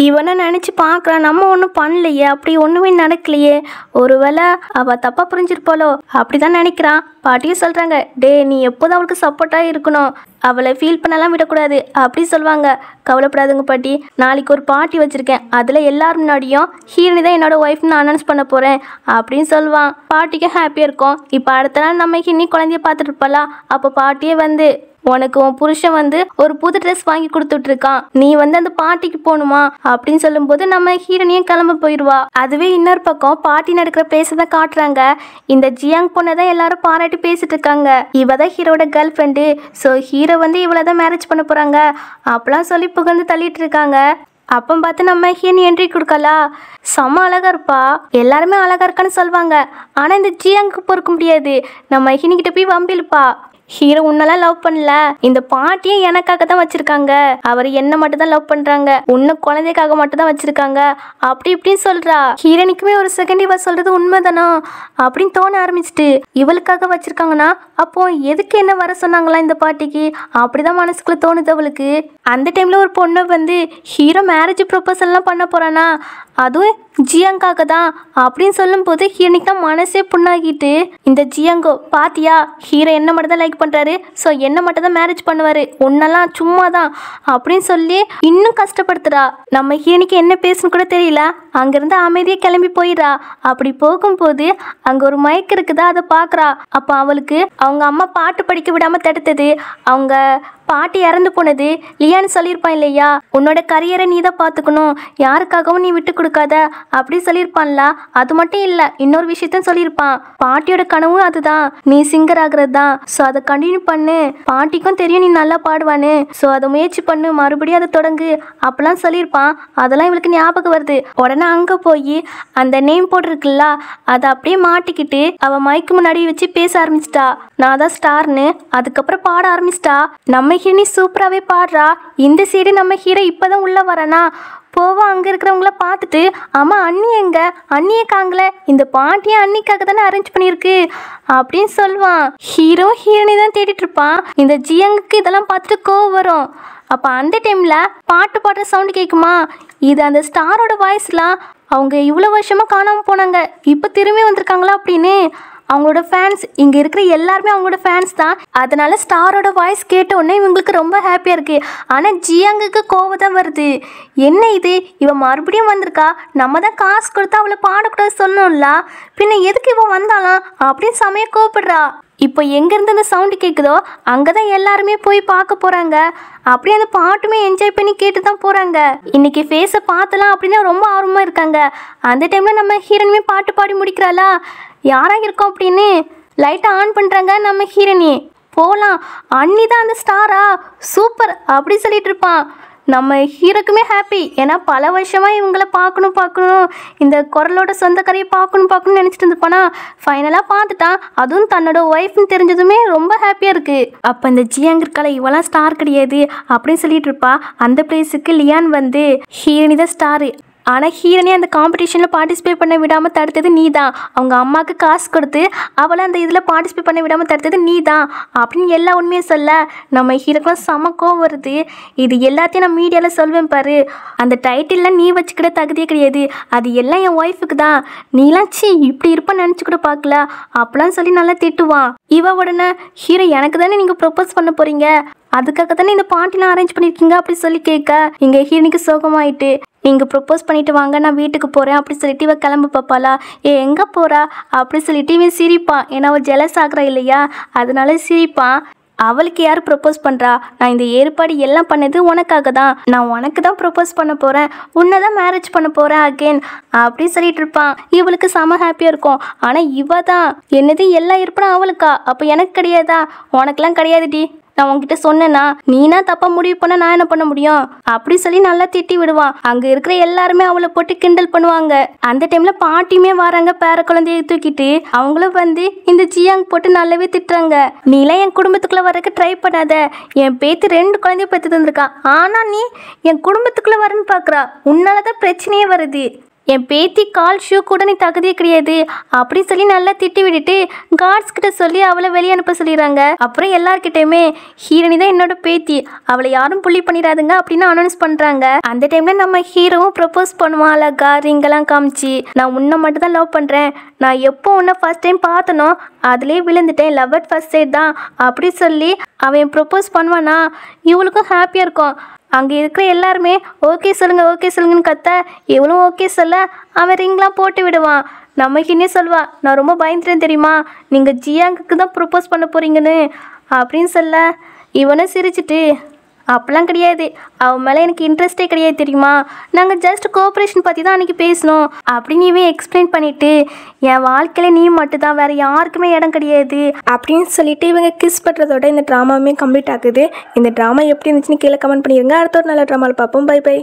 இவனை நினச்சி பார்க்குறான், நம்ம ஒன்றும் பண்ணலையே, அப்படி ஒன்றுமே நடக்கலையே, ஒருவேளை அவள் தப்பாக புரிஞ்சிருப்பாளோ அப்படி தான் நினைக்கிறான். பாட்டியும் சொல்கிறாங்க, டே நீ எப்போதான் அவளுக்கு சப்போர்ட்டாக இருக்கணும், அவளை ஃபீல் பண்ணலாம் விடக்கூடாது அப்படி சொல்லுவாங்க. கவலைப்படாதுங்க பாட்டி, நாளைக்கு ஒரு பார்ட்டி வச்சுருக்கேன், அதில் எல்லாரும் முன்னாடியும் ஹீரோனி தான் என்னோட ஒய்ஃப்னு நான் அனௌன்ஸ் பண்ண போகிறேன் அப்படின்னு சொல்லுவான். பாட்டிக்கும் ஹாப்பியாக இருக்கும். இப்போ அடுத்த நாள் நம்ம ஹிரணி குழந்தைய பார்த்துட்டு இருப்பாளா. அப்போ பாட்டியே வந்து உனக்கு உன் புருஷன் வந்து ஒரு புது ட்ரெஸ் வாங்கி கொடுத்துட்ருக்கான், நீ வந்து அந்த பார்ட்டிக்கு போகணுமா அப்படின்னு சொல்லும்போது நம்ம ஹீரோனியும் கிளம்ப போயிடுவா. அதுவே இன்னொரு பக்கம் பாட்டி நடக்கிற பிளேஸை தான் காட்டுறாங்க. இந்த ஜியாங் பொண்ணை தான் எல்லாரும் பாராட்டி பேசிட்டு இருக்காங்க. இவ தான் ஹீரோட கேர்ள் ஃப்ரெண்டு, ஸோ ஹீரோ வந்து இவளை தான் மேரேஜ் பண்ண போகிறாங்க அப்பெல்லாம் சொல்லி புகழ்ந்து தள்ளிட்டு இருக்காங்க. அப்போ பார்த்து நம்ம ஹீரோனி என்ட்ரி கொடுக்கலா, செம்ம அழகா இருப்பா, எல்லாருமே அழகா இருக்கான்னு சொல்லுவாங்க. ஆனால் இந்த ஜியாங்க்கு பொறுக்க முடியாது, நம்ம ஹீரோனி கிட்ட போய் வம்பிழுப்பா. ஹீரோ உன்னெல்லாம் லவ் பண்ணல, இந்த பாட்டியை எனக்காக தான் வச்சிருக்காங்க, அவர் என்ன மட்டும் தான் லவ் பண்றாங்க, உன்னை குழந்தைக்காக மட்டும் தான் வச்சிருக்காங்க அப்படி இப்படின்னு சொல்றா. ஹீரோனிக்குமே ஒரு செகண்ட் இவ சொல்றது உண்மைதானா அப்படின்னு தோண ஆரம்பிச்சுட்டு, இவளுக்காக வச்சிருக்காங்கன்னா அப்போ எதுக்கு என்ன வர சொன்னாங்களா இந்த பாட்டிக்கு அப்படிதான் மனசுக்குள்ள தோணுது அவளுக்கு. அந்த டைம்ல ஒரு பொண்ணை வந்து ஹீரோ மேரேஜ் ப்ரொபோசல்லாம் பண்ண போறானா, அதுவும் ஜியாங்காக தான் அப்படின்னு சொல்லும் போது ஹீரோனிக்கு தான் மனசே புண்ணாகிட்டு, இந்த ஜியாங்கோ பாத்தியா ஹீரோ என்ன மட்டும் தான் லைக் பண்றாரு, ஸோ என்ன மட்டும் தான் மேரேஜ் பண்ணுவாரு, உன்னெல்லாம் சும்மா தான் அப்படின்னு சொல்லி இன்னும் கஷ்டப்படுத்துறா. நம்ம ஹீரோனிக்கு என்ன பேசுன்னு கூட தெரியல, அங்கிருந்து அமைதியாக கிளம்பி போயிடுறா. அப்படி போகும்போது அங்க ஒரு மைக் இருக்குதா, அதை பார்க்குறா. அப்போ அவளுக்கு அவங்க அம்மா பாட்டு படிக்க விடாம தடுத்தது, அவங்க பாட்டி இறந்து போனது லியான்னு சொல்லியிருப்பான் இல்லையா, உன்னோட கரியரை நீ தான் பார்த்துக்கணும், யாருக்காகவும் நீ விட்டு கொடுக்காத அப்படி சொல்லியிருப்பான்ல. அது மட்டும் இல்லை, இன்னொரு விஷயத்தையும் சொல்லியிருப்பான். பாட்டியோட கனவும் அதுதான், நீ சிங்கர் ஆகிறது தான். ஸோ அதை கண்டினியூ பண்ணு, பாட்டிக்கும் தெரியும் நீ நல்லா பாடுவான்னு. ஸோ அதை முயற்சி பண்ணு, மறுபடியும் அதை தொடங்கு அப்பெல்லாம் சொல்லியிருப்பான். அதெல்லாம் இவளுக்கு ஞாபகம் வருது. உடனே அங்கே போய் அந்த நேம் போட்டிருக்குல்ல அதை அப்படியே மாட்டிக்கிட்டு அவள் மைக்கு முன்னாடி வச்சு பேச ஆரம்பிச்சிட்டா. நான் தான் ஸ்டார்னு. அதுக்கப்புறம் பாட ஆரம்பிச்சிட்டா. நம்ம ஹீரோனி சூப்பராகவே பாடுறா. இந்த சைடு நம்ம ஹீரோ இப்போதான் உள்ளே வரனா. போவா அங்கே இருக்கிறவங்கள பார்த்துட்டு, ஆமாம் அண்ணி எங்க, அண்ணியை காங்கல, இந்த பாட்டியை அண்ணிக்காக தானே அரேஞ்ச் பண்ணியிருக்கு அப்படின்னு சொல்லுவான். ஹீரோ ஹீரோனி தான் தேடிட்டு இருப்பான். இந்த ஜியங்குக்கு இதெல்லாம் பார்த்துட்டு கோவம் வரும். அப்போ அந்த டைமில் பாட்டு பாடுற சவுண்டு கேட்குமா. இது அந்த ஸ்டாரோட வாய்ஸ்லாம். அவங்க இவ்வளோ வருஷமாக காணாமல் போனாங்க, இப்போ திரும்பி வந்திருக்காங்களா அப்படின்னு அவங்களோட ஃபேன்ஸ், இங்கே இருக்கிற எல்லாருமே அவங்களோட ஃபேன்ஸ் தான். அதனால ஸ்டாரோட வாய்ஸ் கேட்ட உடனே இவங்களுக்கு ரொம்ப ஹாப்பியாக இருக்குது. ஆனால் ஜியாங்குக்கு கோவம் தான் வருது. என்ன இது, இவன் மறுபடியும் வந்திருக்கா, நம்ம தான் காசு கொடுத்தா அவளை பாடக்கூடாது சொல்லணும்ல, பின்ன எதுக்கு இவன் வந்தாலாம் அப்படின்னு செமையாக கோவப்படுறா. இப்போ எங்கேருந்து அந்த சவுண்டு கேட்குதோ அங்கே தான் எல்லாருமே போய் பார்க்க போகிறாங்க. அப்படியே அந்த பாட்டுமே என்ஜாய் பண்ணி கேட்டு தான் போகிறாங்க. இன்றைக்கி ஃபேஸை பார்த்தலாம் அப்படின்னு ரொம்ப ஆர்வமாக இருக்காங்க. அந்த டைமில் நம்ம ஹீரோனுமே பாட்டு பாடி முடிக்கிறாளா. யாராக இருக்கோம் அப்படின்னு லைட்டை ஆன் பண்ணுறாங்க. நம்ம ஹீரோனி போகலாம், அண்ணி தான் அந்த ஸ்டாரா, சூப்பர் அப்படி சொல்லிட்டு இருப்பான். நம்ம ஹீரோக்குமே ஹாப்பி. ஏன்னா பல வருஷமாக இவங்களை பார்க்கணும், இந்த குரலோட சொந்தக்காரையை பார்க்கணும்னு நினச்சிட்டு இருந்துப்பானா. ஃபைனலாக பார்த்துட்டான். அதுவும் தன்னோட ஒய்ஃப்னு தெரிஞ்சதுமே ரொம்ப ஹாப்பியாக இருக்குது. அப்போ இந்த ஜியாங் இருக்கால, இவெல்லாம் ஸ்டார் கிடையாது அப்படின்னு சொல்லிட்டு இருப்பா. அந்த பிளேஸுக்கு லியான் வந்து, ஹீரோனி தான் ஸ்டாரு, ஆனால் ஹீரோனே அந்த காம்படிஷனில் பார்ட்டிசிபேட் பண்ண விடாமல் தடுத்தது நீ தான், அவங்க அம்மாவுக்கு காசு கொடுத்து அவளை அந்த இதில் பார்ட்டிசிபேட் பண்ண விடாமல் தடுத்தது நீ தான் அப்படின்னு எல்லா உண்மையும் சொல்ல நம்ம ஹீரோக்கெலாம் செம கோவம் வருது. இது எல்லாத்தையும் நான் மீடியாவில் சொல்வேன் பாரு, அந்த டைட்டில்லாம் நீ வச்சுக்கிட தகுதியே கிடையாது, அது எல்லாம் என் ஒய்ஃபுக்கு தான், நீலாம் சி இப்படி இருப்பேன்னு நினச்சி கூட பார்க்கல அப்படிலாம் சொல்லி நல்லா திட்டுவான். இவ உடனே ஹீரோ எனக்கு தானே நீங்கள் ப்ரொப்போஸ் பண்ண போகிறீங்க, அதுக்காக தானே இந்த பார்ட்டிலாம் அரேஞ்ச் பண்ணியிருக்கீங்க அப்படி சொல்லி கேட்க இங்கே ஹீரோனிக்கு சோகமாயிட்டு, நீங்கள் ப்ரொப்போஸ் பண்ணிவிட்டு வாங்க நான் வீட்டுக்கு போகிறேன் அப்படி சொல்லிட்டு இவன் கிளம்பு பாப்பாளா. எங்கே போகிறா அப்படி சொல்லிட்டு இவன் சிரிப்பான். ஏன்னா அவள் ஜெலஸ் ஆகிறா இல்லையா, அதனால சிரிப்பான். அவளுக்கு யார் ப்ரொப்போஸ் பண்ணுறா, நான் இந்த ஏற்பாடு எல்லாம் பண்ணது உனக்காக தான், நான் உனக்கு தான் ப்ரொப்போஸ் பண்ண போகிறேன், உன்னை தான் மேரேஜ் பண்ண போகிறேன் அகெயின் அப்படி சொல்லிட்டு இருப்பான். இவளுக்கு செம ஹாப்பியாக இருக்கும். ஆனால் இவ தான் என்னது எல்லா ஏற்பாடும் அவளுக்கா, அப்போ எனக்கு கிடையாதா, உனக்கெல்லாம் கிடையாதுடி, நான் உன்கிட்ட சொன்னேன்னா நீனா தப்பா முடிவு பண்ண நான் என்ன பண்ண முடியும் அப்படி சொல்லி நல்லா திட்டி விடுவான். அங்க இருக்கிற எல்லாருமே அவளை போட்டு கிண்டல் பண்ணுவாங்க. அந்த டைம்ல பாட்டியுமே வராங்க பேர குழந்தைய தூக்கிட்டு. அவங்களும் வந்து இந்த ஜியாங் போட்டு நல்லாவே திட்டுறாங்க. நீலாம் என் குடும்பத்துக்குள்ள வரக்கு ட்ரை பண்ணாத, என் பேத்தி 2 குழந்தைய பத்தி தந்திருக்கா, ஆனா நீ என் குடும்பத்துக்குள்ள வரன்னு பாக்குறா, உன்னாலதான் பிரச்சனையே வருது, என் பேத்தி கால் ஷூ கூட நீ தகுதியே கிடையாது அப்படி சொல்லி நல்லா திட்டி விட்டுட்டு கார்ட்ஸ் கிட்ட சொல்லி அவளை வெளியே அனுப்ப சொல்லிடுறாங்க. அப்புறம் எல்லார்கிட்டையுமே ஹீரோனி தான் என்னோட பேத்தி, அவளை யாரும் புள்ளி பண்ணிடாதுங்க அப்படின்னு அனௌன்ஸ் பண்றாங்க. அந்த டைம்ல நம்ம ஹீரோவும் ப்ரப்போஸ் பண்ணுவான் அழகா ரிங்கெல்லாம் காமிச்சு, நான் உன்னை மட்டும் தான் லவ் பண்றேன், நான் எப்போ உன்னை ஃபர்ஸ்ட் டைம் பார்த்தனோ அதுலேயே விழுந்துட்டேன், லவ் அட் ஃபர்ஸ்ட் சைட் தான் அப்படி சொல்லி அவன் ப்ரப்போஸ் பண்ணுவானா. இவளுக்கும் ஹாப்பியாக இருக்கும். அங்கே இருக்கிற எல்லாருமே ஓகே சொல்லுங்கன்னு கத்த இவளும் ஓகே சொல்ல அவன் ரிங்லாம் போட்டு விடுவான். நமக்கு இன்னே சொல்வா, நான் ரொம்ப பயந்துட்டேன் தெரியுமா, நீங்கள் ஜியாங்குக்கு தான் ப்ரப்போஸ் பண்ண போகிறீங்கன்னு அப்படின்னு சொல்ல இவனும் சிரிச்சிட்டு, அப்படிலாம் கிடையாது, அவன் மேலே எனக்கு இன்ட்ரெஸ்டே கிடையாது தெரியுமா, நாங்கள் ஜஸ்ட் கோஆப்ரேஷன் பற்றி தான் அன்றைக்கி பேசணும் அப்படின்னு இவன் எக்ஸ்பிளைன் பண்ணிவிட்டு, என் வாழ்க்கையில் நீ மட்டும்தான், வேறு யாருக்குமே இடம் கிடையாது அப்படின்னு சொல்லிட்டு இவங்க கிஸ் பண்ணுறதோட இந்த ட்ராமாவுமே கம்ப்ளீட் ஆகுது. இந்த ட்ராமா எப்படி இருந்துச்சுன்னு கீழே கமெண்ட் பண்ணிடுங்க. அடுத்த ஒரு நல்ல ட்ராமாவில் பார்ப்போம். Bye by.